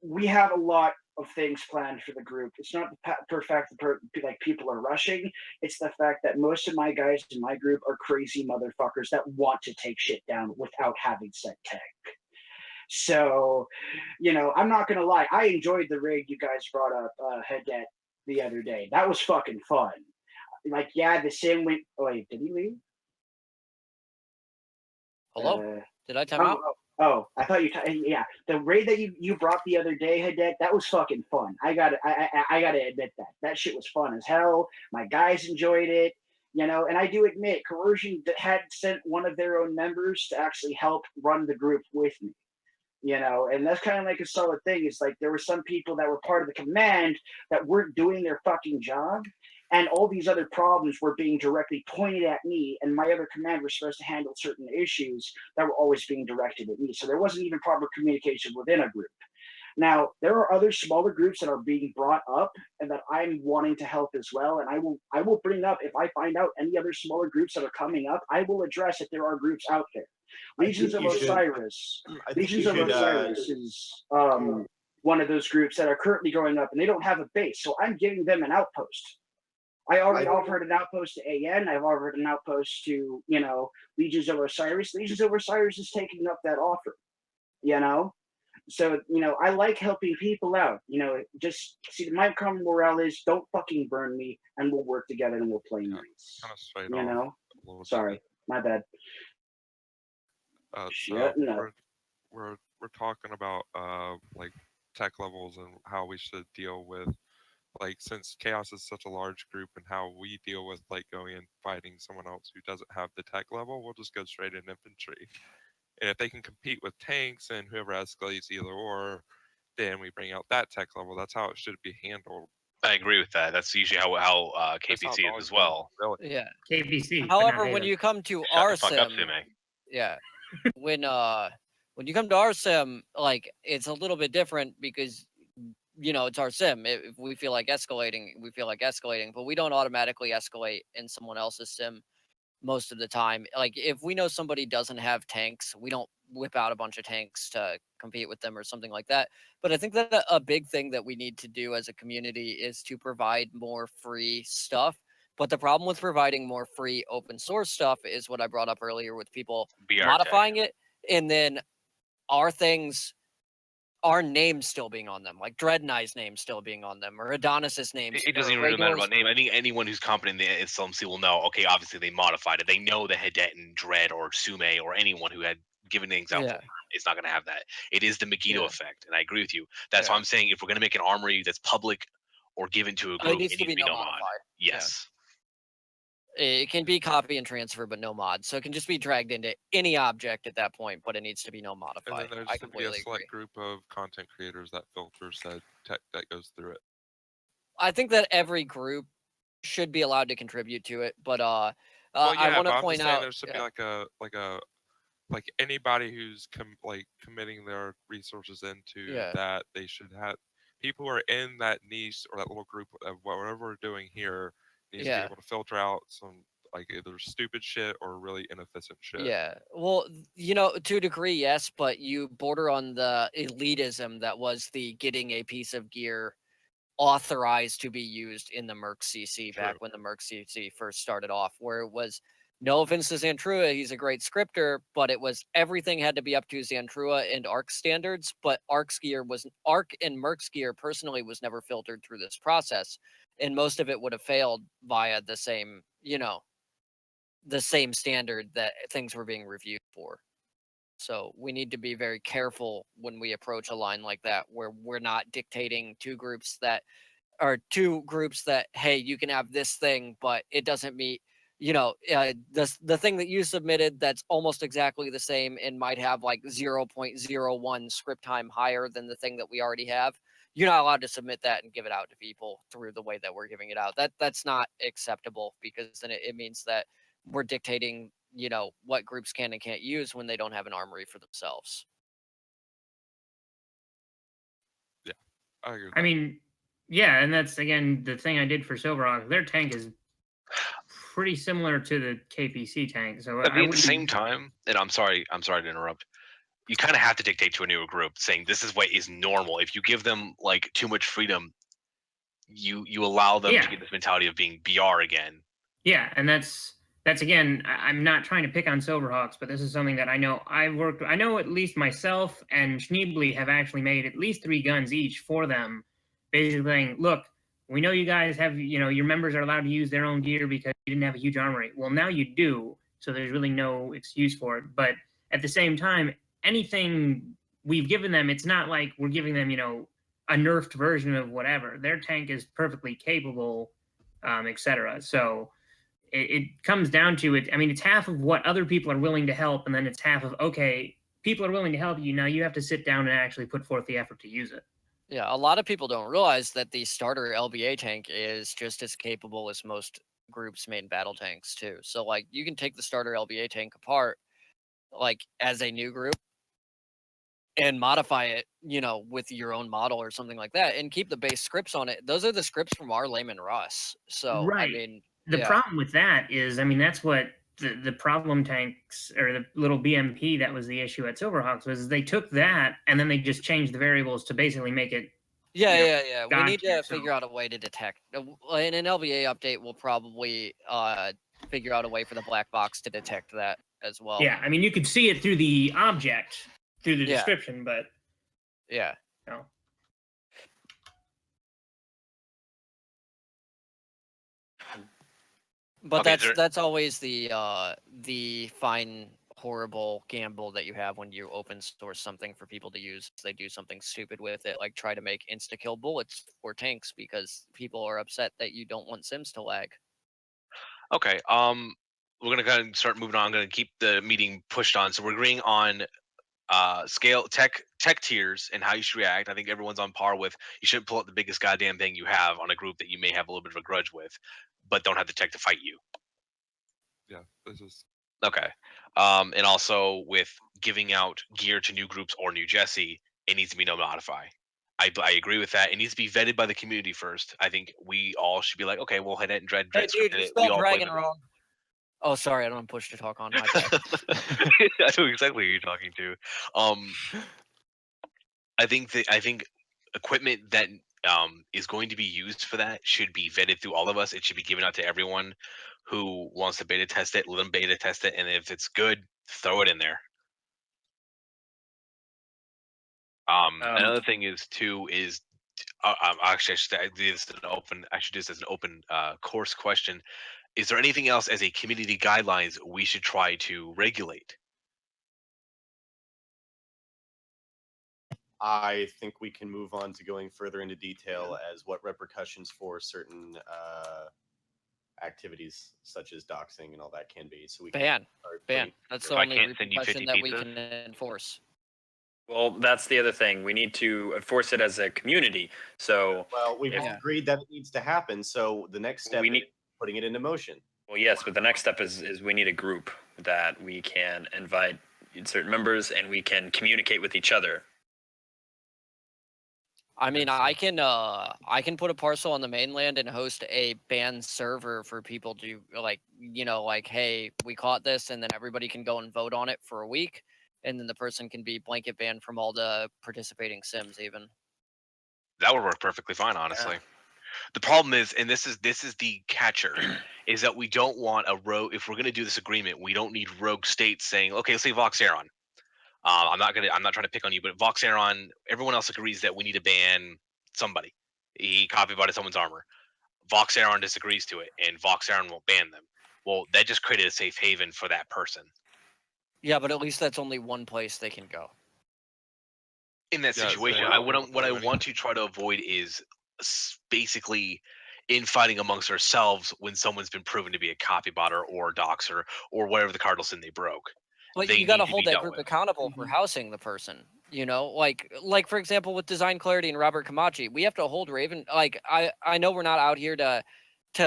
Speaker 7: We have a lot of things planned for the group. It's not the fact that people are rushing. It's the fact that most of my guys in my group are crazy motherfuckers that want to take shit down without having set tech. So, I'm not gonna lie. I enjoyed the raid you guys brought up, Hedet, the other day. That was fucking fun. The sim went. Oh, wait, did he leave?
Speaker 3: Hello? Did I time out?
Speaker 7: Oh, I thought you. Yeah, the raid that you brought the other day, Hedet, that was fucking fun. I gotta admit that shit was fun as hell. My guys enjoyed it, and I do admit, Coercion had sent one of their own members to actually help run the group with me. And that's kind of like a solid thing. It's like there were some people that were part of the command that weren't doing their fucking job, and all these other problems were being directly pointed at me, and my other command was supposed to handle certain issues that were always being directed at me. So there wasn't even proper communication within a group. Now, there are other smaller groups that are being brought up and that I'm wanting to help as well. And I will bring up, if I find out any other smaller groups that are coming up, I will address if there are groups out there. Legions of Osiris. Legions of Osiris is one of those groups that are currently growing up, and they don't have a base. So I'm giving them an outpost. I already offered an outpost to AN. I've offered an outpost to, Legions of Osiris. Legions of Osiris is taking up that offer, So, I like helping people out. Just see, my common morale is don't fucking burn me, and we'll work together and we'll play nice. Sorry, my bad.
Speaker 6: We're talking about tech levels and how we should deal with, since Chaos is such a large group, and how we deal with going and fighting someone else who doesn't have the tech level. We'll just go straight in infantry, and if they can compete with tanks and whoever escalates either or, then we bring out that tech level. That's how it should be handled.
Speaker 2: I agree with that. That's usually how KPC is as well.
Speaker 3: Yeah.
Speaker 5: KPC.
Speaker 3: However, when you come to our sim, when you come to our sim, it's a little bit different because it's our sim. If we feel like escalating, we feel like escalating, but we don't automatically escalate in someone else's sim most of the time. If we know somebody doesn't have tanks, we don't whip out a bunch of tanks to compete with them or something like that. But I think that a big thing that we need to do as a community is to provide more free stuff. But the problem with providing more free open source stuff is what I brought up earlier with people modifying it, and then our names still being on them, like Dreadnigh's name still being on them, or Adonis's name.
Speaker 2: It doesn't even really matter about name. I think anyone who's competent in the SLMC will know, okay, obviously they modified it. They know the Hedet and Dread or Sume or anyone who had given an example. Yeah. It's not going to have that. It is the Megiddo effect, and I agree with you. That's why I'm saying if we're going to make an armory that's public or given to a group, it needs to be no mod. Yes.
Speaker 3: Yeah. It can be copy and transfer, but no mod. So it can just be dragged into any object at that point, but it needs to be no modified.
Speaker 6: And then there's to be a select group of content creators that filter said tech that goes through it.
Speaker 3: I think that every group should be allowed to contribute to it, but
Speaker 6: well,
Speaker 3: I want to
Speaker 6: I'm
Speaker 3: point
Speaker 6: just saying
Speaker 3: out
Speaker 6: there should be like anybody who's committing their resources into that, they should have people who are in that niche or that little group of whatever we're doing here needs to be able to filter out some like either stupid shit or really inefficient shit.
Speaker 3: Yeah, well, to a degree, yes, but you border on the elitism that was the getting a piece of gear authorized to be used in the Merc CC back when the Merc CC first started off, where it was, no offense to Xantrua, he's a great scripter, but it was everything had to be up to Xantrua and ARC standards, but ARC and Merc's gear personally was never filtered through this process, and most of it would have failed via the same, the same standard that things were being reviewed for. So we need to be very careful when we approach a line like that, where we're not dictating two groups that, hey, you can have this thing, but it doesn't meet, the thing that you submitted that's almost exactly the same and might have like 0.01 script time higher than the thing that we already have. You're not allowed to submit that and give it out to people through the way that we're giving it out. That's not acceptable, because then it means that we're dictating, what groups can and can't use when they don't have an armory for themselves.
Speaker 6: Yeah, I agree with
Speaker 5: that. I mean, yeah, and that's again the thing I did for Silverhawk. Their tank is pretty similar to the KPC tank. So
Speaker 2: at the same time, and I'm sorry to interrupt. You kind of have to dictate to a newer group, saying this is what is normal. If you give them like too much freedom, you allow them to get this mentality of being BR again.
Speaker 5: Yeah, and that's again, I'm not trying to pick on Silverhawks, but this is something that I know I know at least myself and Schneebly have actually made at least 3 guns each for them, basically saying, look, we know you guys have, your members are allowed to use their own gear because you didn't have a huge armory. Well, now you do, so there's really no excuse for it. But at the same time, anything we've given them, it's not like we're giving them, a nerfed version of whatever. Their tank is perfectly capable, etc. So it comes down to it. I mean, it's half of what other people are willing to help, and then it's half of, okay, people are willing to help you. Now you have to sit down and actually put forth the effort to use it.
Speaker 3: Yeah, a lot of people don't realize that the starter LBA tank is just as capable as most groups' main battle tanks too. So like, you can take the starter LBA tank apart, like as a new group, and modify it, with your own model or something like that, and keep the base scripts on it. Those are the scripts from our Layman Russ. So
Speaker 5: right.
Speaker 3: I mean,
Speaker 5: the problem with that is, I mean, that's what the problem tanks or the little BMP that was the issue at Silverhawks was they took that and then they just changed the variables to basically make it.
Speaker 3: Yeah. We need to figure out a way to detect. In an LBA update, we'll probably figure out a way for the black box to detect that as well.
Speaker 5: Yeah, I mean, you could see it through the object, through the description, but
Speaker 3: yeah.
Speaker 5: No.
Speaker 3: But that's always the fine, horrible gamble that you have when you open source something for people to use. They do something stupid with it, like try to make insta-kill bullets for tanks because people are upset that you don't want sims to lag.
Speaker 2: Okay, we're gonna kind of start moving on. I'm gonna keep the meeting pushed on. So we're agreeing on scale tech tiers and how you should react. I think everyone's on par with you shouldn't pull out the biggest goddamn thing you have on a group that you may have a little bit of a grudge with, but don't have the tech to fight you.
Speaker 6: Yeah, this is
Speaker 2: okay. And also with giving out gear to new groups or new Jessie, it needs to be no modify. I agree with that. It needs to be vetted by the community first. I think we all should be like, okay, we'll hit it and dread
Speaker 3: hey, dude, you spelled dragon wrong. Oh, sorry, I don't push to talk on. My bad.
Speaker 2: I know exactly who you're talking to. I think equipment that is going to be used for that should be vetted through all of us. It should be given out to everyone who wants to beta test it. Let them beta test it, and if it's good, throw it in there. Another thing is actually I should do this as an open course question. Is there anything else as a community guidelines we should try to regulate?
Speaker 1: I think we can move on to going further into detail as what repercussions for certain activities such as doxing and all that can be. So we
Speaker 3: ban. That's the only repercussion that we can enforce.
Speaker 4: Well, that's the other thing. We need to enforce it as a community. So,
Speaker 1: well, we've agreed that it needs to happen. So the next step is putting it into motion.
Speaker 4: Well, yes, but the next step is we need a group that we can invite certain members and we can communicate with each other.
Speaker 3: I mean, I can put a parcel on the mainland and host a ban server for people to like, hey, we caught this, and then everybody can go and vote on it for a week, and then the person can be blanket banned from all the participating sims even.
Speaker 2: That would work perfectly fine, honestly. Yeah. The problem is, and this is the catcher, is that we don't want a rogue. If we're going to do this agreement, we don't need rogue states saying, okay, let's say Voxeron. I'm not trying to pick on you, but Voxeron, everyone else agrees that we need to ban somebody. He copyrighted someone's armor. Voxeron disagrees to it, and Voxeron won't ban them. Well, that just created a safe haven for that person.
Speaker 3: Yeah, but at least that's only one place they can go.
Speaker 2: In that situation, what I want to try to avoid is basically infighting amongst ourselves when someone's been proven to be a copybotter or doxer or whatever the cardinal sin they broke.
Speaker 3: But you got to hold that group accountable for housing the person. Like for example, with Design Clarity and Robert Camachi, we have to hold Raven. Like I know we're not out here to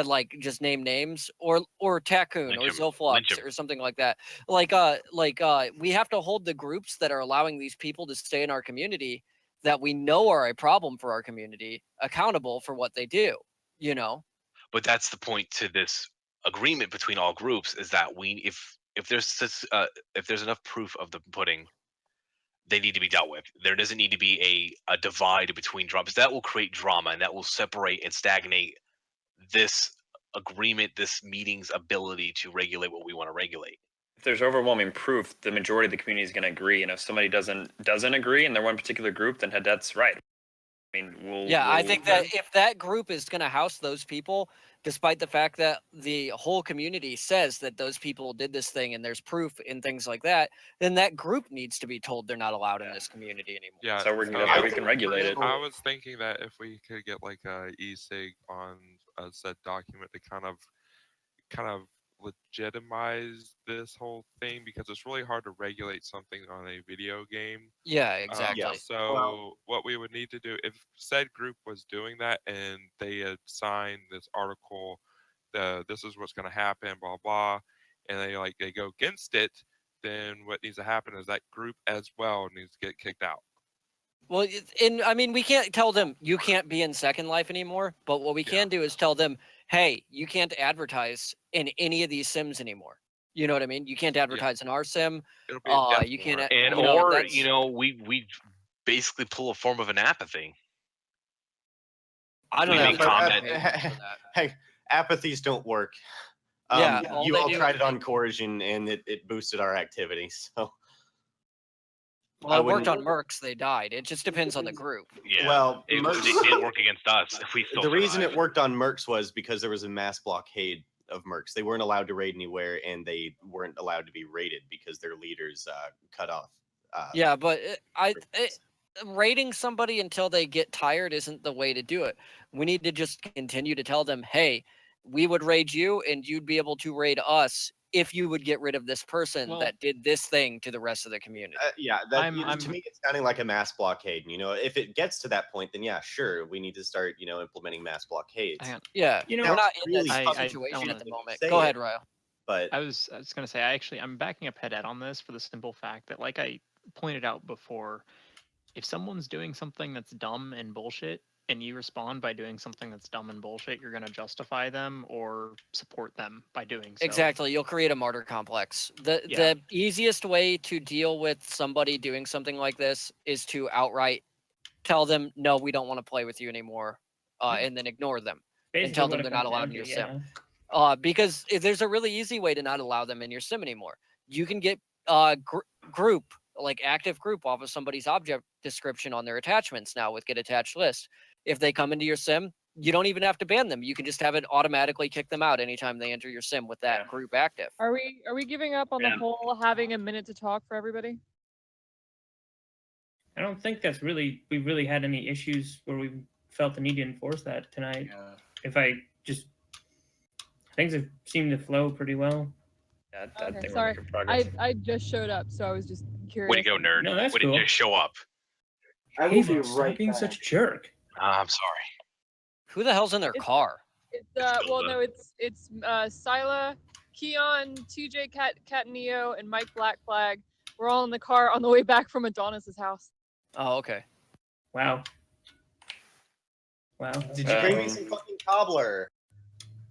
Speaker 3: like just name names or Tacoon or Zoflux or something like that. We have to hold the groups that are allowing these people to stay in our community that we know are a problem for our community accountable for what they do.
Speaker 2: But that's the point to this agreement between all groups is that if there's enough proof of the pudding, they need to be dealt with. There doesn't need to be a divide between drops. That will create drama and that will separate and stagnate this agreement, this meeting's ability to regulate what we want to regulate.
Speaker 4: If there's overwhelming proof, the majority of the community is going to agree. And if somebody doesn't agree and they're one particular group, then that's right. I mean,
Speaker 3: I think that if that group is going to house those people, despite the fact that the whole community says that those people did this thing and there's proof and things like that, then that group needs to be told they're not allowed in this community anymore.
Speaker 6: Yeah,
Speaker 4: so we can regulate it.
Speaker 6: I was thinking that if we could get like a e-sig on a said document to kind of legitimize this whole thing, because it's really hard to regulate something on a video game.
Speaker 3: Yeah, exactly.
Speaker 6: So what we would need to do, if said group was doing that and they had signed this article, this is what's going to happen, blah blah, and they go against it, then what needs to happen is that group as well needs to get kicked out.
Speaker 3: Well, we can't tell them you can't be in Second Life anymore, but what we can do is tell them, hey, you can't advertise in any of these sims anymore. You know what I mean? You can't advertise in our sim. You can't.
Speaker 2: We basically pull a form of an apathy.
Speaker 3: I don't know.
Speaker 1: Hey, apathies don't work. You all tried it on coercion, and it boosted our activity. So.
Speaker 3: Well, it worked on Mercs. They died. It just depends on the group.
Speaker 2: Yeah. Well, it didn't work against us.
Speaker 1: The reason it worked on Mercs was because there was a mass blockade of Mercs. They weren't allowed to raid anywhere, and they weren't allowed to be raided because their leaders cut off.
Speaker 3: But raiding somebody until they get tired isn't the way to do it. We need to just continue to tell them, hey, we would raid you, and you'd be able to raid us if you would get rid of this person that did this thing to the rest of the community.
Speaker 1: To me, it's sounding like a mass blockade. If it gets to that point, then sure, we need to start, implementing mass blockades.
Speaker 3: Yeah, we're not in that situation at the moment. Go ahead, Ryo.
Speaker 8: But I was going to say, I'm backing up Head on this for the simple fact that, like I pointed out before, if someone's doing something that's dumb and bullshit, and you respond by doing something that's dumb and bullshit, you're going to justify them or support them by doing so.
Speaker 3: Exactly. You'll create a martyr complex. The easiest way to deal with somebody doing something like this is to outright tell them, no, we don't want to play with you anymore, and then ignore them. Basically, and tell them they're not allowed in your sim. Because there's a really easy way to not allow them in your sim anymore. You can get group, like active group, off of somebody's object description on their attachments now with get attached list. If they come into your sim, you don't even have to ban them. You can just have it automatically kick them out anytime they enter your sim with that group active.
Speaker 10: Are we giving up on the whole having a minute to talk for everybody?
Speaker 5: I don't think we've really had any issues where we felt the need to enforce that tonight. Things have seemed to flow pretty well.
Speaker 4: Yeah, I
Speaker 10: Okay,
Speaker 4: think
Speaker 10: sorry.
Speaker 4: we're making progress.
Speaker 10: I just showed up, so I was just curious.
Speaker 2: Way to go, nerd.
Speaker 5: No, that's
Speaker 2: Way
Speaker 5: cool.
Speaker 2: to just show up.
Speaker 7: I will be
Speaker 5: Haven, stop
Speaker 7: right
Speaker 5: being
Speaker 7: back.
Speaker 5: such a jerk.
Speaker 2: I'm sorry.
Speaker 3: Who the hell's in their car?
Speaker 10: It's well, no, it's Scylla, Keon, TJ, Cat Neo, and Mike Black Flag. We're all in the car on the way back from Adonis's house.
Speaker 3: Oh, okay.
Speaker 5: Wow. Wow.
Speaker 1: Did you bring me some fucking cobbler?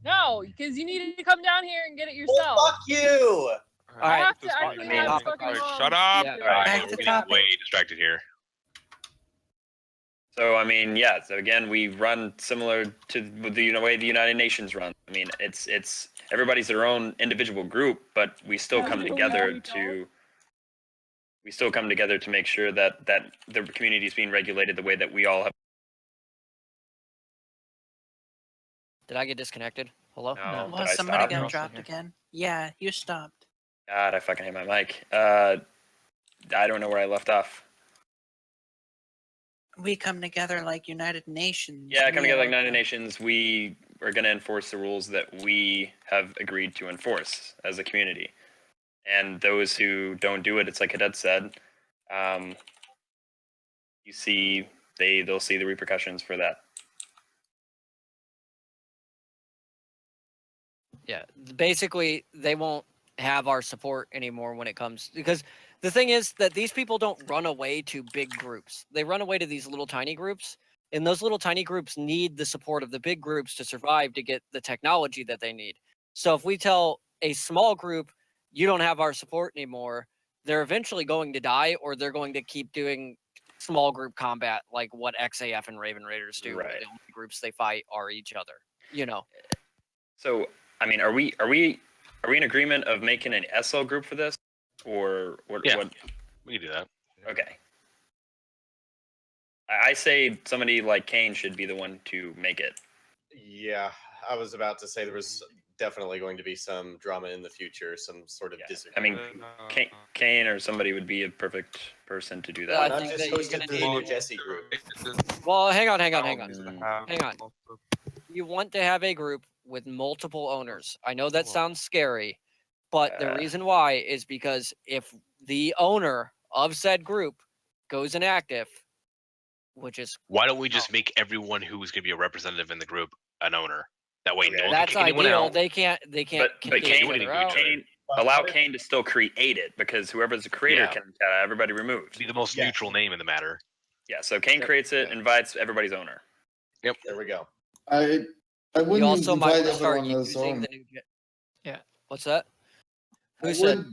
Speaker 10: No, because you need to come down here and get it
Speaker 1: Well,
Speaker 10: yourself.
Speaker 1: fuck you!
Speaker 10: I have
Speaker 6: This
Speaker 10: to
Speaker 6: might
Speaker 10: actually
Speaker 6: be
Speaker 10: have
Speaker 6: long.
Speaker 10: fucking mom.
Speaker 6: Shut up!
Speaker 3: Yeah.
Speaker 2: All right,
Speaker 11: Back
Speaker 2: we're
Speaker 11: to
Speaker 2: getting
Speaker 11: topic.
Speaker 2: way distracted here.
Speaker 4: So I mean, yeah. So again, we run similar to the way the United Nations run. I mean, it's everybody's their own individual group, but we still come together to. We still come together to make sure that the community is being regulated the way that we all have.
Speaker 3: Did I get disconnected? Hello?
Speaker 4: No,
Speaker 8: No.
Speaker 4: did I
Speaker 11: Somebody
Speaker 4: stop?
Speaker 11: got dropped again. Yeah, you stopped.
Speaker 4: God, I fucking hate my mic. I don't know where I left off.
Speaker 11: We come together like United Nations.
Speaker 4: Yeah, come
Speaker 11: We
Speaker 4: together like
Speaker 11: are-
Speaker 4: United Nations. We are going to enforce the rules that we have agreed to enforce as a community. And those who don't do it, it's like Cadet said, you see, they'll see the repercussions for that.
Speaker 3: Yeah, basically they won't have our support anymore when it comes, because the thing is that these people don't run away to big groups. They run away to these little tiny groups, and those little tiny groups need the support of the big groups to survive, to get the technology that they need. So if we tell a small group, you don't have our support anymore, they're eventually going to die, or they're going to keep doing small group combat like what XAF and Raven Raiders do. Where
Speaker 4: Right.
Speaker 3: the only groups they fight are each other, you know.
Speaker 4: So, I mean, are we in agreement of making an SL group for this, or what?
Speaker 2: Yeah.
Speaker 4: What?
Speaker 2: We can do that.
Speaker 4: Okay. I say somebody like Kane should be the one to make it.
Speaker 1: Yeah, I was about to say there was definitely going to be some drama in the future, some sort of
Speaker 4: I
Speaker 1: disagreement.
Speaker 4: mean, Kane or somebody would be a perfect person to do
Speaker 3: Yeah, I
Speaker 4: that.
Speaker 1: Not
Speaker 3: think
Speaker 1: just
Speaker 3: that you're
Speaker 1: hosted
Speaker 3: gonna
Speaker 1: the
Speaker 3: need-
Speaker 1: New Jessie group.
Speaker 3: Well, hang on.
Speaker 6: Mm.
Speaker 3: Hang on. You want to have a group with multiple owners. I know that sounds scary, but the reason why is because if the owner of said group goes inactive, which is
Speaker 2: Why don't we just make everyone who's going to be a representative in the group an owner? That way, no one
Speaker 3: that's
Speaker 2: can kick anyone
Speaker 3: ideal.
Speaker 2: out.
Speaker 3: They can't
Speaker 4: But
Speaker 3: kick
Speaker 4: Kane,
Speaker 3: each other out.
Speaker 4: Kane allow Kane to still create it, because whoever's the creator
Speaker 2: Yeah.
Speaker 4: can everybody removed.
Speaker 2: Be the most neutral name in the matter.
Speaker 4: Yeah, so Kane creates it, invites everybody's owner.
Speaker 2: Yep.
Speaker 1: There we go.
Speaker 12: I
Speaker 3: You
Speaker 12: wouldn't
Speaker 3: also might
Speaker 12: invite
Speaker 3: start
Speaker 12: everyone as
Speaker 3: using
Speaker 12: owner.
Speaker 3: the new.
Speaker 8: Yeah.
Speaker 3: What's that? Who
Speaker 12: I
Speaker 3: said?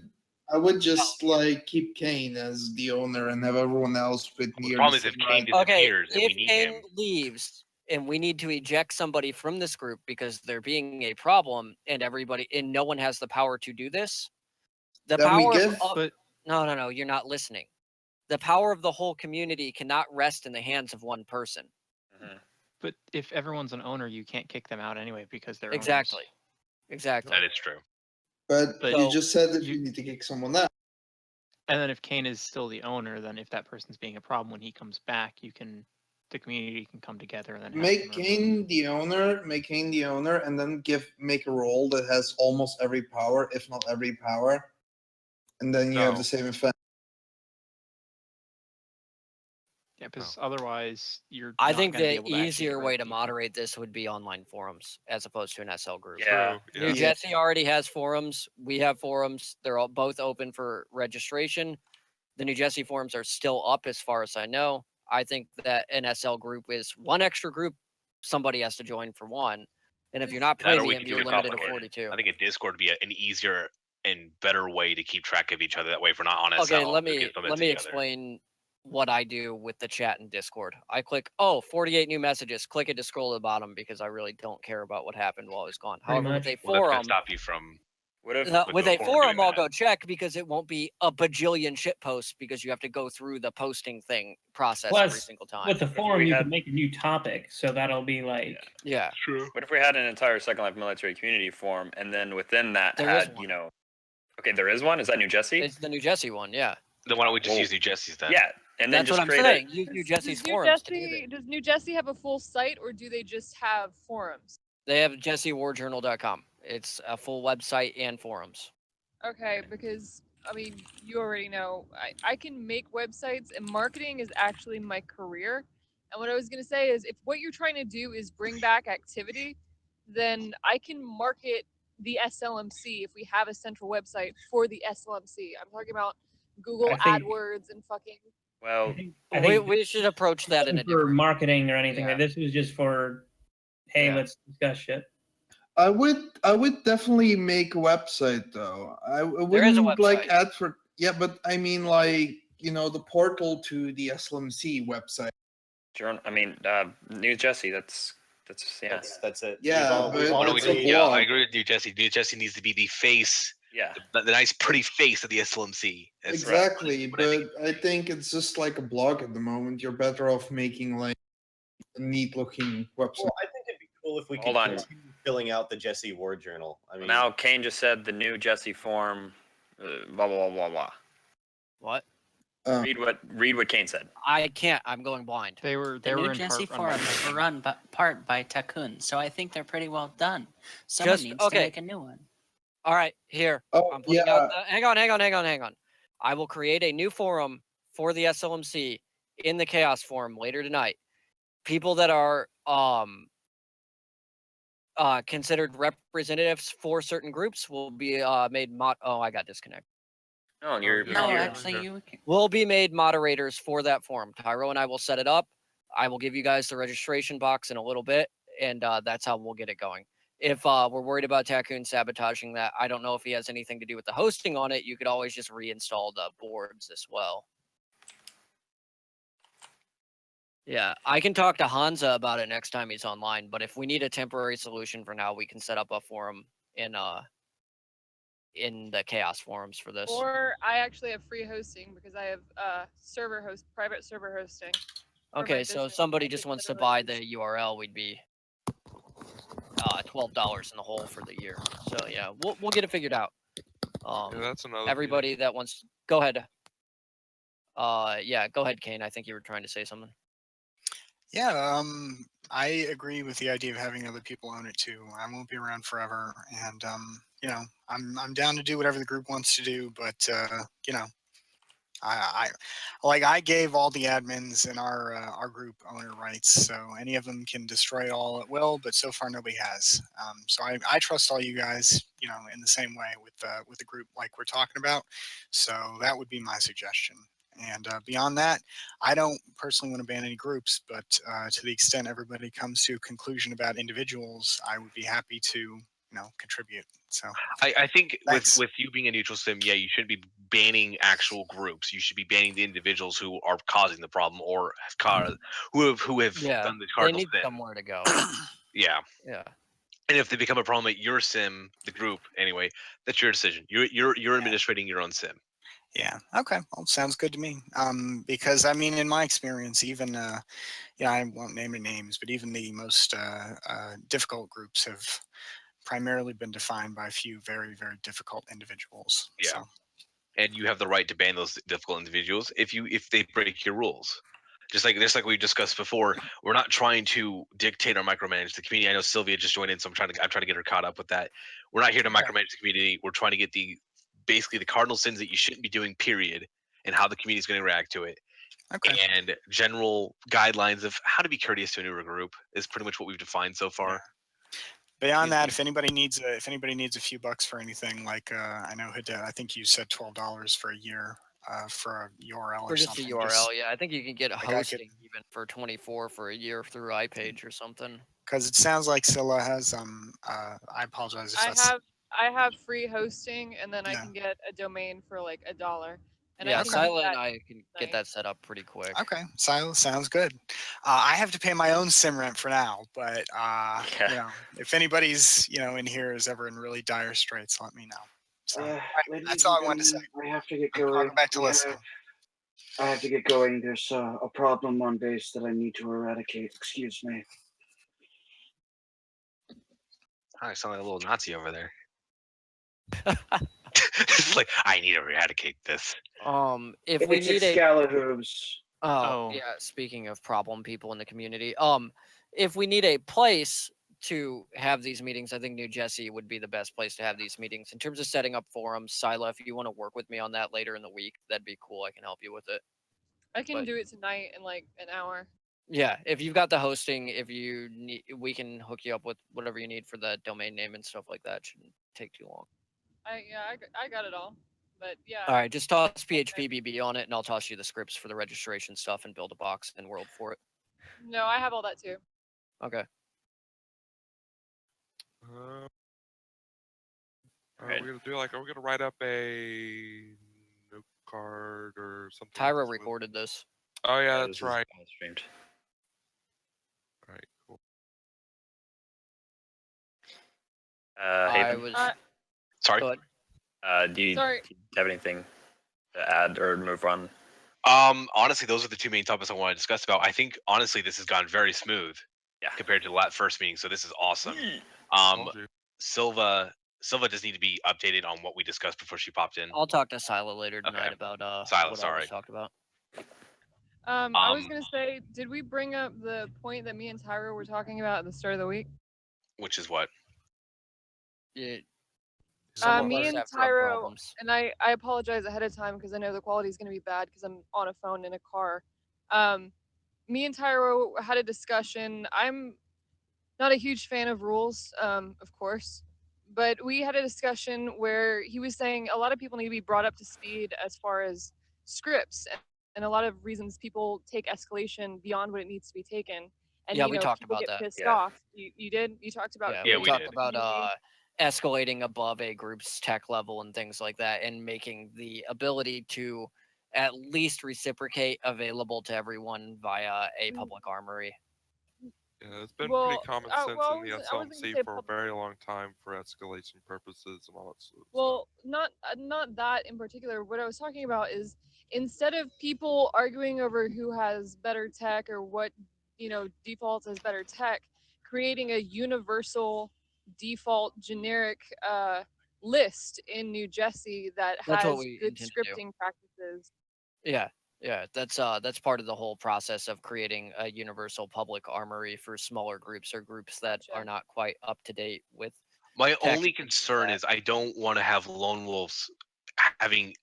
Speaker 12: I would just like keep Kane as the owner and have everyone else with
Speaker 2: The
Speaker 12: near.
Speaker 2: problem is if Kane
Speaker 3: Okay,
Speaker 2: disappears and we
Speaker 3: if
Speaker 2: need
Speaker 3: Kane
Speaker 2: him.
Speaker 3: leaves and we need to eject somebody from this group because they're being a problem, and no one has the power to do this, the
Speaker 12: Then we
Speaker 3: power
Speaker 12: give-
Speaker 3: of no, you're not listening. The power of the whole community cannot rest in the hands of one person.
Speaker 8: But if everyone's an owner, you can't kick them out anyway because they're
Speaker 3: Exactly.
Speaker 8: owners.
Speaker 3: Exactly.
Speaker 2: That is true.
Speaker 12: But
Speaker 8: But
Speaker 12: you just said that you need to kick someone out.
Speaker 8: And then if Kane is still the owner, then if that person's being a problem when he comes back, the community can come together and then have
Speaker 12: Make
Speaker 8: him
Speaker 12: Kane the owner, and then make a role that has almost every power, if not every power, and then you have
Speaker 6: No.
Speaker 12: the same effect.
Speaker 8: Yeah, because otherwise you're.
Speaker 3: I
Speaker 8: not
Speaker 3: think
Speaker 8: gonna be
Speaker 3: the
Speaker 8: able to actually
Speaker 3: easier
Speaker 8: get rid
Speaker 3: way
Speaker 8: of
Speaker 3: to
Speaker 8: people.
Speaker 3: moderate this would be online forums as opposed to an SL group.
Speaker 4: Yeah.
Speaker 6: True,
Speaker 3: New
Speaker 6: yeah.
Speaker 3: Jessie already has forums. We have forums. They're all both open for registration. The New Jessie forums are still up as far as I know. I think that an SL group is one extra group. Somebody has to join for one. And if you're not
Speaker 2: That or we
Speaker 3: premium,
Speaker 2: could do
Speaker 3: you're
Speaker 2: a
Speaker 3: limited to
Speaker 2: Discord.
Speaker 3: 42.
Speaker 2: I think a Discord would be an easier and better way to keep track of each other. That way, if we're not on SL,
Speaker 3: Okay, let
Speaker 2: we
Speaker 3: me
Speaker 2: can summon
Speaker 3: let
Speaker 2: to
Speaker 3: me
Speaker 2: each other.
Speaker 3: explain what I do with the chat in Discord. I click, 48 new messages. Click it to scroll to the bottom because I really don't care about what happened while I was gone. However, with a
Speaker 2: Well, that's
Speaker 3: forum,
Speaker 2: gonna stop you from.
Speaker 4: What if
Speaker 3: with
Speaker 2: the
Speaker 3: a
Speaker 2: forum
Speaker 3: forum,
Speaker 2: doing
Speaker 3: I'll
Speaker 2: that?
Speaker 3: go check because it won't be a bajillion shit posts because you have to go through the posting thing process every
Speaker 5: Plus,
Speaker 3: single time.
Speaker 5: with the forum,
Speaker 4: we
Speaker 5: you
Speaker 4: had-
Speaker 5: can make a new topic, so that'll be like.
Speaker 3: Yeah.
Speaker 2: True.
Speaker 4: What if we had an entire Second Life military community forum, and then within that
Speaker 3: There is
Speaker 4: had,
Speaker 3: one.
Speaker 4: okay, there is one? Is that New Jessie?
Speaker 3: It's the New Jessie one, yeah.
Speaker 2: Then why don't we just
Speaker 4: Well,
Speaker 2: use New Jessie's then?
Speaker 4: Yeah, and then
Speaker 3: That's
Speaker 4: just
Speaker 3: what I'm
Speaker 4: create
Speaker 3: saying. Use New Jessie's forums to do this.
Speaker 10: Does New Jessie have a full site, or do they just have forums?
Speaker 3: They have JessieWarJournal.com. It's a full website and forums.
Speaker 10: Okay, because I mean, you already know I can make websites, and marketing is actually my career. And what I was gonna say is, if what you're trying to do is bring back activity, then I can market the SLMC if we have a central website for the SLMC. I'm talking about Google AdWords and fucking.
Speaker 4: Well,
Speaker 5: I think
Speaker 3: we should approach that in a
Speaker 5: for
Speaker 3: different
Speaker 5: marketing or anything.
Speaker 3: Yeah.
Speaker 5: Like this was just for, hey, let's discuss shit.
Speaker 12: I would definitely make a website though. I
Speaker 3: There is a
Speaker 12: wouldn't like
Speaker 3: website.
Speaker 12: add for but I mean like the portal to the SLMC website.
Speaker 4: I mean, New Jessie. That's yeah.
Speaker 1: That's it.
Speaker 12: Yeah,
Speaker 1: we've all
Speaker 12: but
Speaker 1: agreed.
Speaker 2: Yeah, I agree with New Jessie. New Jessie needs to be the face.
Speaker 4: Yeah.
Speaker 2: The nice, pretty face of the SLMC. That's
Speaker 12: exactly,
Speaker 2: what I
Speaker 12: but I think it's just like a blog at the moment. You're better off making like a neat looking website.
Speaker 1: Well, I think it'd be cool if we could continue filling out the Jessie War Journal. I mean,
Speaker 4: now Kane just said the new Jessie form, blah blah blah blah blah.
Speaker 3: What?
Speaker 4: Read what Kane said.
Speaker 3: I can't. I'm going blind.
Speaker 8: They were
Speaker 11: The new Jessie forums were run part by Takun, so I think they're pretty well done. Someone needs to make a new one.
Speaker 3: All right, here.
Speaker 12: Oh,
Speaker 3: I'm putting out hang on. I will create a new forum for the SLMC in the Chaos Forum later tonight. People that are considered representatives for certain groups will be made Oh, I got disconnected.
Speaker 4: No, you're
Speaker 3: will be made moderators for that forum. Tyro and I will set it up. I will give you guys the registration box in a little bit, and that's how we'll get it going. If we're worried about Takun sabotaging that, I don't know if he has anything to do with the hosting on it. You could always just reinstall the boards as well. Yeah, I can talk to Hansa about it next time he's online, but if we need a temporary solution for now, we can set up a forum in the Chaos forums for this.
Speaker 10: Or I actually have free hosting because I have private server hosting.
Speaker 3: Okay, so if somebody just wants to buy the URL, we'd be $12 in the hole for the year. So yeah, we'll get it figured out.
Speaker 6: That's another.
Speaker 3: Everybody that wants, go ahead. Yeah, go ahead, Kane. I think you were trying to say something.
Speaker 9: Yeah, I agree with the idea of having other people own it too. I won't be around forever, and I'm down to do whatever the group wants to do, but I gave all the admins in our group owner rights, so any of them can destroy it all at will, but so far nobody has. So I trust all you guys, in the same way with the group like we're talking about. So that would be my suggestion. And beyond that, I don't personally want to ban any groups, but to the extent everybody comes to a conclusion about individuals, I would be happy to, contribute. So
Speaker 2: I think with you being a neutral sim, yeah, you shouldn't be banning actual groups. You should be banning the individuals who are causing the problem or who have done the cardinal sin.
Speaker 3: Somewhere to go.
Speaker 2: Yeah.
Speaker 3: Yeah.
Speaker 2: And if they become a problem at your sim, the group anyway, that's your decision. You're administrating your own sim.
Speaker 9: Yeah. Okay. Well, sounds good to me. Because I mean, in my experience, even I won't name any names, but even the most difficult groups have primarily been defined by a few very, very difficult individuals.
Speaker 2: Yeah.
Speaker 9: So.
Speaker 2: And you have the right to ban those difficult individuals if they break your rules. Just like we discussed before, we're not trying to dictate or micromanage the community. I know Sylvia just joined in, so I'm trying to get her caught up with that. We're not here to micromanage the community. We're trying to get basically the cardinal sins that you shouldn't be doing, period, and how the community is going to react to it. Okay. And general guidelines of how to be courteous to a newer group is pretty much what we've defined so far.
Speaker 9: Yeah. Beyond that, if anybody needs a few bucks for anything, like I know Hideo, I think you said $12 for a year for a URL or something.
Speaker 3: Just a URL, yeah. I think you can get hosting even for $24 for a year through iPage or something.
Speaker 9: Because it sounds like Scylla has I apologize if
Speaker 10: I have free hosting, and then I can get a domain for like $1. And
Speaker 3: yeah, Scylla and I can get that set up pretty quick.
Speaker 9: Okay, Scylla sounds good. I have to pay my own sim rent for now, but if anybody's in here is ever in really dire straits, let me know. So that's all I wanted to say.
Speaker 7: I have to get going.
Speaker 9: I'll go back to listening.
Speaker 7: I have to get going. There's a problem on base that I need to eradicate. Excuse me.
Speaker 2: I sound like a little Nazi over there. It's like, I need to eradicate this.
Speaker 3: If we need
Speaker 7: Excalibur's.
Speaker 3: yeah, speaking of problem people in the community, if we need a place to have these meetings, I think New Jessie would be the best place to have these meetings. In terms of setting up forums, Sila, if you want to work with me on that later in the week, that'd be cool. I can help you with it.
Speaker 10: I can do it tonight in like an hour.
Speaker 3: Yeah, if you've got the hosting, if you need, we can hook you up with whatever you need for the domain name and stuff like that. Shouldn't take too long.
Speaker 10: I got it all. But yeah.
Speaker 3: All right, just toss PHPBB on it, and I'll toss you the scripts for the registration stuff and build a box and world for it.
Speaker 10: No, I have all that too.
Speaker 3: Okay.
Speaker 6: We're gonna do are we gonna write up a note card or something?
Speaker 3: Tyra recorded this.
Speaker 6: Oh yeah, that's right.
Speaker 4: Streamed.
Speaker 6: All right, cool.
Speaker 4: Haven.
Speaker 2: Sorry.
Speaker 4: Do you have anything to add or move on?
Speaker 2: Honestly, those are the two main topics I want to discuss about. I think honestly, this has gone very smooth.
Speaker 4: Yeah.
Speaker 2: Compared to the first meeting, so this is awesome. Silva does need to be updated on what we discussed before she popped in.
Speaker 3: I'll talk to Sila later tonight about what I was talked about.
Speaker 10: I was gonna say, did we bring up the point that me and Tyra were talking about at the start of the week?
Speaker 2: Which is what?
Speaker 3: Yeah.
Speaker 10: Me and Tyra, and I apologize ahead of time because I know the quality is gonna be bad because I'm on a phone in a car. Me and Tyra had a discussion. I'm not a huge fan of rules, of course, but we had a discussion where he was saying a lot of people need to be brought up to speed as far as scripts and a lot of reasons people take escalation beyond what it needs to be taken. And
Speaker 3: we talked about
Speaker 10: get
Speaker 3: that.
Speaker 10: Pissed off. You did? You talked about
Speaker 3: we talked about escalating above a group's tech level and things like that, and making the ability to at least reciprocate available to everyone via a public armory.
Speaker 6: Yeah, it's been pretty common sense in the SLMC for a very long time for escalation purposes and all that sort of
Speaker 10: stuff. Not that in particular. What I was talking about is instead of people arguing over who has better tech or what defaults as better tech, creating a universal default generic list in New Jessie that has good scripting practices.
Speaker 3: Yeah, that's part of the whole process of creating a universal public armory for smaller groups or groups that are not quite up to date with.
Speaker 2: My only concern is I don't want to have lone wolves having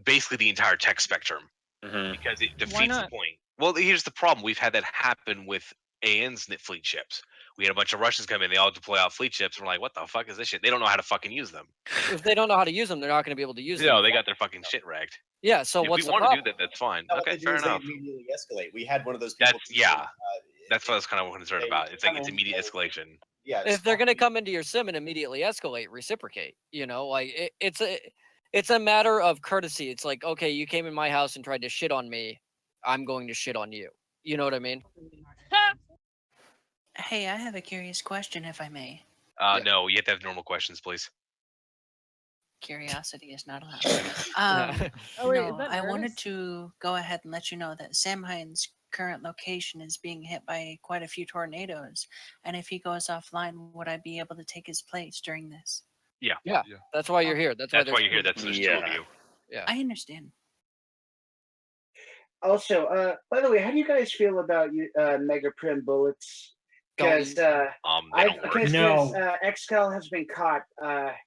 Speaker 2: basically the entire tech spectrum because it defeats the point. Well, here's the problem: we've had that happen with AN's fleet ships. We had a bunch of Russians come in, they all deploy out fleet ships, and we're like, what the fuck is this shit? They don't know how to fucking use them.
Speaker 3: If they don't know how to use them, they're not going to be able to use them.
Speaker 2: No, they got their fucking shit ragged.
Speaker 3: Yeah, so
Speaker 2: if
Speaker 3: what's
Speaker 2: we
Speaker 3: the
Speaker 2: want
Speaker 3: problem?
Speaker 2: to do that, that's fine.
Speaker 1: No,
Speaker 2: okay, fair enough.
Speaker 1: They immediately escalate. We had one of those people.
Speaker 2: That's what I was kind of concerned about. It's like it's immediate escalation.
Speaker 1: Yeah.
Speaker 3: If they're going to come into your sim and immediately escalate, reciprocate. It's a matter of courtesy. It's like, okay, you came in my house and tried to shit on me. I'm going to shit on you. You know what I mean?
Speaker 11: Hey, I have a curious question, if I may.
Speaker 2: No, you have to have normal questions, please.
Speaker 11: Curiosity is not allowed. I wanted to go ahead and let you know that Samhain's current location is being hit by quite a few tornadoes, and if he goes offline, would I be able to take his place during this?
Speaker 3: Yeah. That's why you're here. That's why
Speaker 2: you're here. That's there's two of you.
Speaker 3: Yeah.
Speaker 11: I understand.
Speaker 7: Also, by the way, how do you guys feel about Mega Prim bullets? Because Xcal has been caught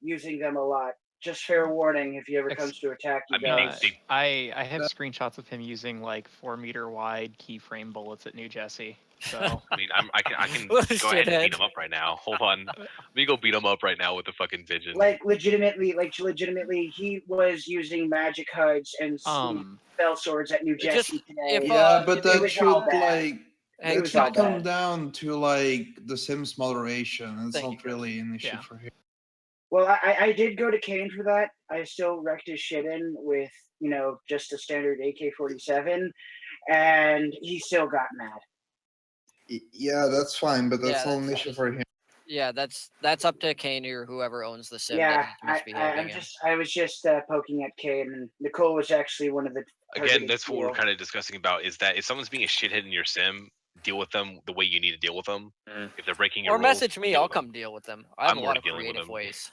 Speaker 7: using them a lot. Just fair warning if he ever comes to attack you guys.
Speaker 8: I have screenshots of him using like 4-meter wide keyframe bullets at New Jessie. So
Speaker 2: I mean, I can go ahead and beat him up right now. Hold on, let me go beat him up right now with the fucking Vision.
Speaker 7: Legitimately, he was using magic HUDs and spell swords at New Jessie today.
Speaker 12: But that should come down to the Sims moderation. It's not really an issue for him.
Speaker 7: Well, I did go to Kane for that. I still wrecked his shit in with, just a standard AK-47, and he still got mad.
Speaker 12: Yeah, that's fine, but that's not an issue for him.
Speaker 3: Yeah, that's up to Kane or whoever owns the sim.
Speaker 7: Yeah, I was just poking at Kane, and Nicole was actually one of the.
Speaker 2: Again, that's what we're kind of discussing about. Is that if someone's being a shithead in your sim, deal with them the way you need to deal with them. If they're breaking your rules,
Speaker 3: message me, I'll come deal with them. I have a lot of creative ways.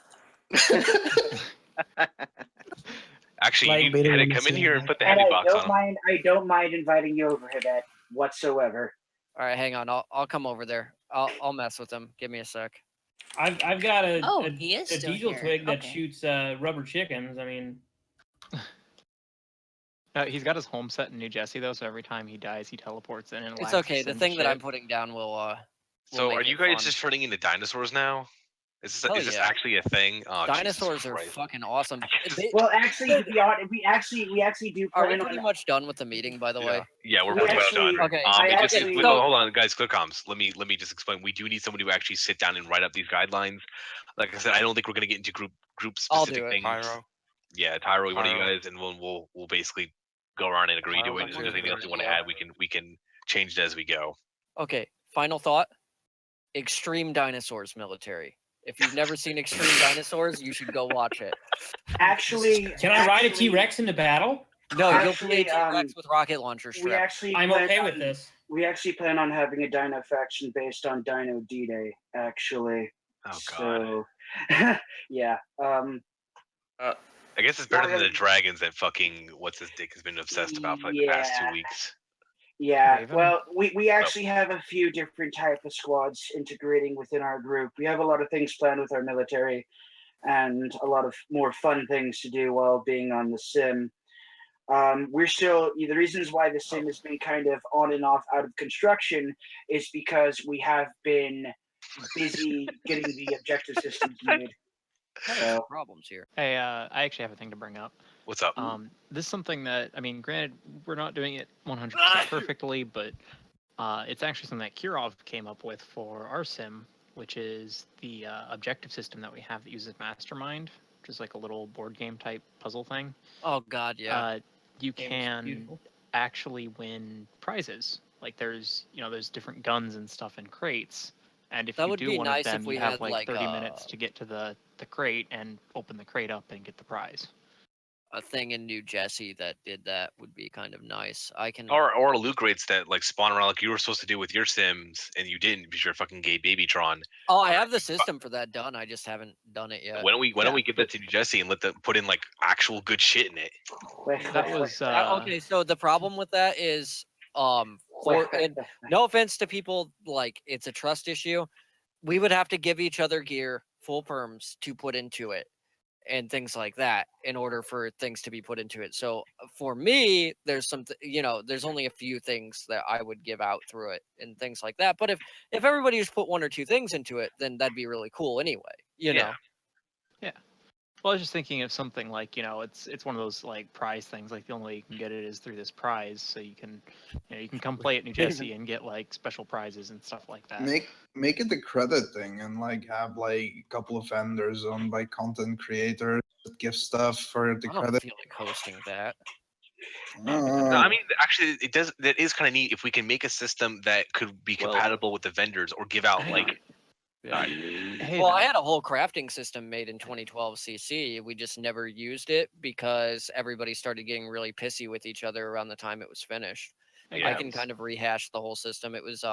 Speaker 2: Actually, you gotta come in here and put the heavy box on them.
Speaker 7: I don't mind inviting you over here, that whatsoever.
Speaker 3: All right, hang on. I'll come over there. I'll mess with him. Give me a sec.
Speaker 5: I've got a
Speaker 11: diesel
Speaker 5: twig that shoots rubber chickens. I mean,
Speaker 8: he's got his home set in New Jersey though, so every time he dies, he teleports in. And
Speaker 3: it's okay. The thing that I'm putting down will.
Speaker 2: So are you guys just turning into dinosaurs now? Is this actually a thing? Oh,
Speaker 3: dinosaurs are fucking awesome.
Speaker 7: Well, actually, to be honest, we actually do.
Speaker 3: Are we pretty much done with the meeting, by the way?
Speaker 2: Yeah, we're pretty much done.
Speaker 3: Okay.
Speaker 2: Hold on, guys. Quick comms. Let me just explain. We do need someone to actually sit down and write up these guidelines. Like I said, I don't think we're gonna get into group specific things.
Speaker 6: Tyro.
Speaker 2: Yeah, Tyro, one of you guys, and we'll basically go around and agree to it. If there's anything else you want to add, we can change it as we go.
Speaker 3: Okay. Final thought. Extreme Dinosaurs military. If you've never seen Extreme Dinosaurs, you should go watch it.
Speaker 7: Actually,
Speaker 5: can I ride a T-Rex into battle?
Speaker 3: No, you'll play T-Rex with rocket launcher strap.
Speaker 5: I'm okay with this.
Speaker 7: We actually plan on having a Dino faction based on Dino D-Day. Actually.
Speaker 2: Oh God.
Speaker 7: So, yeah.
Speaker 2: I guess it's better than the dragons that fucking what's his dick has been obsessed about for like the past 2 weeks.
Speaker 7: Yeah, well, we actually have a few different type of squads integrating within our group. We have a lot of things planned with our military and a lot of more fun things to do while being on the sim. We're still, the reasons why the sim has been kind of on and off out of construction is because we have been busy getting the objective systems made. So.
Speaker 3: Problems here.
Speaker 8: Hey, I actually have a thing to bring up.
Speaker 2: What's up?
Speaker 8: This is something that, I mean, granted, we're not doing it 100% perfectly, but it's actually something that Kirov came up with for our sim, which is the objective system that we have that uses Mastermind, which is like a little board game type puzzle thing.
Speaker 3: Oh God, yeah.
Speaker 8: You can actually win prizes. Like there's different guns and stuff in crates, and if you do one of them, you have like 30 minutes to get to the crate and open the crate up and get the prize.
Speaker 3: A thing in New Jersey that did that would be kind of nice. I can
Speaker 2: or loot rates that like spawn around like you were supposed to do with your Sims and you didn't because you're a fucking gay babytron.
Speaker 3: Oh, I have the system for that done. I just haven't done it yet.
Speaker 2: When don't we give that to New Jersey and let them put in like actual good shit in it?
Speaker 8: That was
Speaker 3: okay. So the problem with that is and no offense to people, like it's a trust issue. We would have to give each other gear, full perms to put into it. And things like that in order for things to be put into it. So for me, there's something, there's only a few things that I would give out through it and things like that. But if everybody just put one or two things into it, then that'd be really cool anyway, you know?
Speaker 8: Yeah. Well, I was just thinking of something like, it's one of those like prize things. Like the only way you can get it is through this prize. So you can come play at New Jersey and get like special prizes and stuff like that.
Speaker 12: Make it the credit thing and like have like a couple of vendors owned by content creators that give stuff for the credit.
Speaker 3: I don't feel like hosting that.
Speaker 2: I mean, actually, it does. That is kind of neat if we can make a system that could be compatible with the vendors or give out like.
Speaker 3: Well, I had a whole crafting system made in 2012 CC. We just never used it because everybody started getting really pissy with each other around the time it was finished. I can kind of rehash the whole system. It was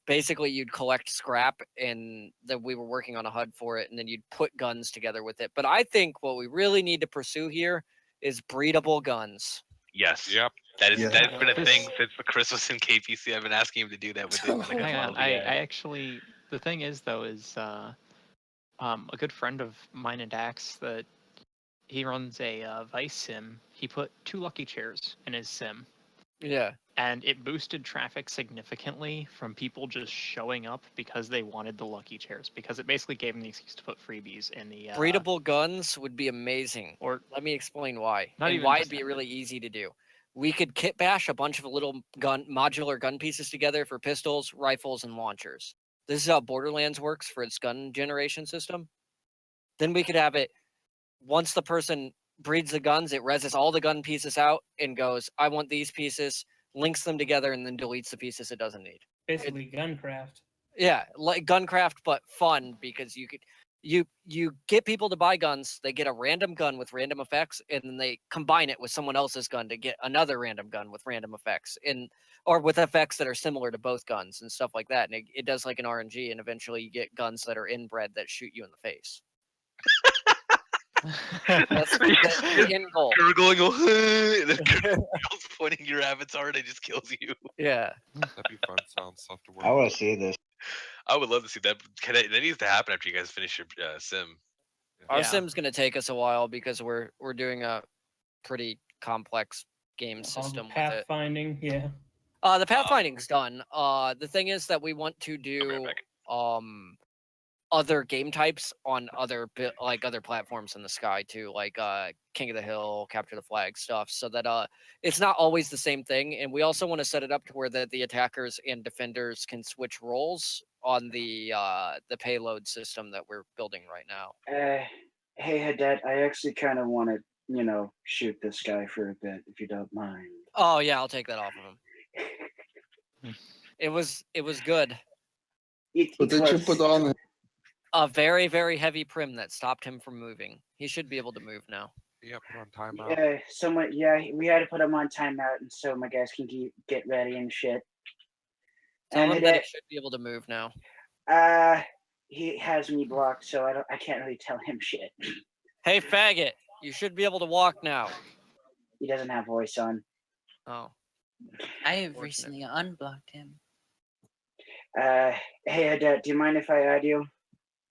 Speaker 3: basically you'd collect scrap and then we were working on a HUD for it and then you'd put guns together with it. But I think what we really need to pursue here is breedable guns.
Speaker 2: Yes. Yep. That's been a thing since Chris was in KPC. I've been asking him to do that with him.
Speaker 8: Hang on. I actually... The thing is, though, is a good friend of mine and Dax that he runs a Vice sim. He put 2 lucky chairs in his sim.
Speaker 3: Yeah.
Speaker 8: And it boosted traffic significantly from people just showing up because they wanted the lucky chairs. Because it basically gave them the excuse to put freebies in the...
Speaker 3: Breedable guns would be amazing. Or let me explain why. And why it'd be really easy to do. We could kit bash a bunch of little modular gun pieces together for pistols, rifles, and launchers. This is how Borderlands works for its gun generation system. Then we could have it, once the person breeds the guns, it reses all the gun pieces out and goes, I want these pieces, links them together, and then deletes the pieces it doesn't need.
Speaker 5: Basically Guncraft.
Speaker 3: Yeah, like Guncraft, but fun because you could you get people to buy guns, they get a random gun with random effects, and then they combine it with someone else's gun to get another random gun with random effects, or with effects that are similar to both guns and stuff like that. And it does like an RNG, and eventually you get guns that are inbred that shoot you in the face. That's the end goal.
Speaker 2: Gurgling, and then pointing your avatar and it just kills you.
Speaker 3: Yeah.
Speaker 6: That'd be fun. Sounds tough to work.
Speaker 13: I want to see this.
Speaker 2: I would love to see that. That needs to happen after you guys finish your sim.
Speaker 3: Our sim's gonna take us a while because we're doing a pretty complex game system with it.
Speaker 5: Pathfinding, yeah.
Speaker 3: The pathfinding's done. The thing is that we want to do other game types on other platforms in the sky too, like King of the Hill, Capture the Flag stuff, so that it's not always the same thing. And we also want to set it up to where the attackers and defenders can switch roles on the payload system that we're building right now.
Speaker 7: Hey, Hadet, I actually kind of want to, shoot this guy for a bit, if you don't mind.
Speaker 3: Oh yeah, I'll take that off of him. It was good.
Speaker 12: What did you put on?
Speaker 3: A very, very heavy prim that stopped him from moving. He should be able to move now.
Speaker 6: Yeah, put on timeout.
Speaker 7: We had to put him on timeout, and so my guys can get ready and shit.
Speaker 3: Tell him that he should be able to move now.
Speaker 7: He has me blocked, so I can't really tell him shit.
Speaker 3: Hey, faggot! You should be able to walk now.
Speaker 7: He doesn't have voice on.
Speaker 3: Oh.
Speaker 11: I have recently unblocked him.
Speaker 7: Hey, Hadet, do you mind if I add you?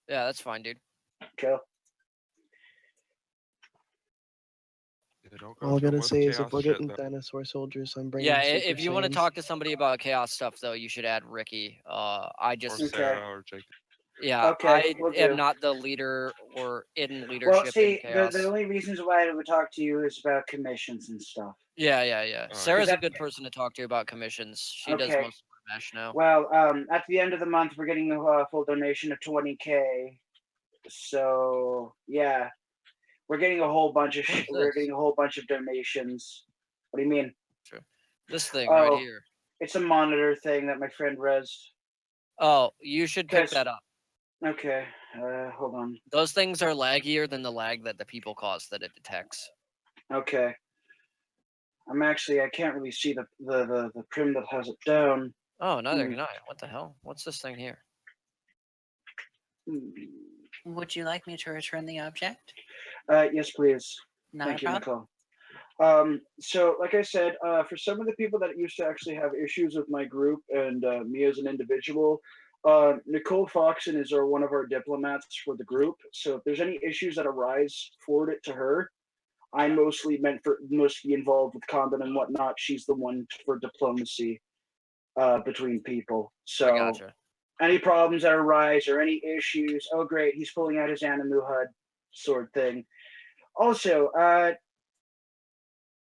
Speaker 3: Yeah, that's fine, dude.
Speaker 7: Cool.
Speaker 13: All I gotta say is if we're getting dinosaur soldiers, I'm bringing.
Speaker 3: Yeah, if you want to talk to somebody about chaos stuff, though, you should add Ricky. I just.
Speaker 6: Or Sarah or Jacob.
Speaker 3: Yeah, I am not the leader or in leadership.
Speaker 7: Well, see,
Speaker 3: in chaos.
Speaker 7: the only reasons why I would talk to you is about commissions and stuff.
Speaker 3: Yeah. Sarah's a good person to talk to about commissions. She does most of the mesh now.
Speaker 7: Well, at the end of the month, we're getting a full donation of 20K. So yeah, we're getting a whole bunch of donations. What do you mean?
Speaker 3: Sure. This thing right here.
Speaker 7: It's a monitor thing that my friend resed.
Speaker 3: Oh, you should pick that up.
Speaker 7: Okay, hold on.
Speaker 3: Those things are laggier than the lag that the people cause that it detects.
Speaker 7: Okay. I can't really see the prim that has it down.
Speaker 3: Oh, neither can I. What the hell? What's this thing here?
Speaker 11: Would you like me to return the object?
Speaker 7: Yes, please.
Speaker 11: Thank you, Nicole.
Speaker 7: So, like I said, for some of the people that used to actually have issues with my group and me as an individual, Nicole Foxon is one of our diplomats for the group. So if there's any issues that arise, forward it to her. I'm mostly involved with combat and whatnot. She's the one for diplomacy between people. So
Speaker 3: I gotcha.
Speaker 7: Any problems that arise or any issues, oh great, he's pulling out his Animu HUD sword thing. Also,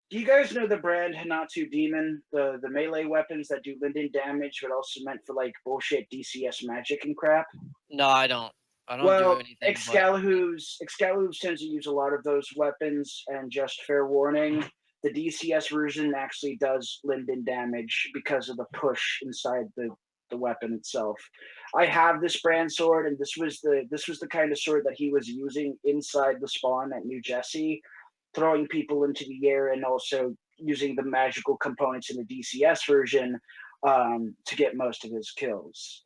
Speaker 7: do you guys know the brand Hanatsu Demon, the melee weapons that do Linden damage, but also meant for like bullshit DCS magic and crap?
Speaker 3: No, I don't. I don't do anything.
Speaker 7: Excaliburs tends to use a lot of those weapons, and just fair warning, the DCS version actually does Linden damage because of the push inside the weapon itself. I have this brand sword, and this was the kind of sword that he was using inside the spawn at New Jessie, throwing people into the air and also using the magical components in the DCS version to get most of his kills.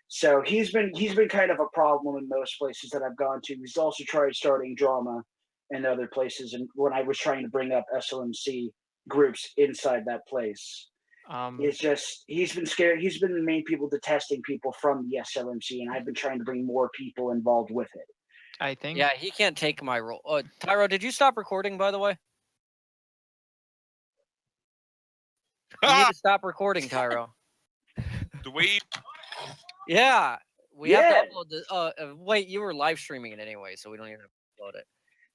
Speaker 7: So he's been kind of a problem in most places that I've gone to. He's also tried starting drama in other places, and when I was trying to bring up SLMC groups inside that place. He's been scared. He's been the main people detesting people from the SLMC, and I've been trying to bring more people involved with it.
Speaker 8: I think.
Speaker 3: Yeah, he can't take my role. Tyro, did you stop recording, by the way? You need to stop recording, Tyro.
Speaker 6: Do we?
Speaker 3: Yeah, we have to upload the. Wait, you were live streaming it anyway, so we don't even have to upload it.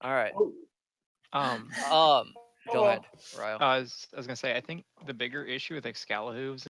Speaker 3: All right. Go ahead, Ryo.
Speaker 8: I was gonna say, I think the bigger issue with Excaliburs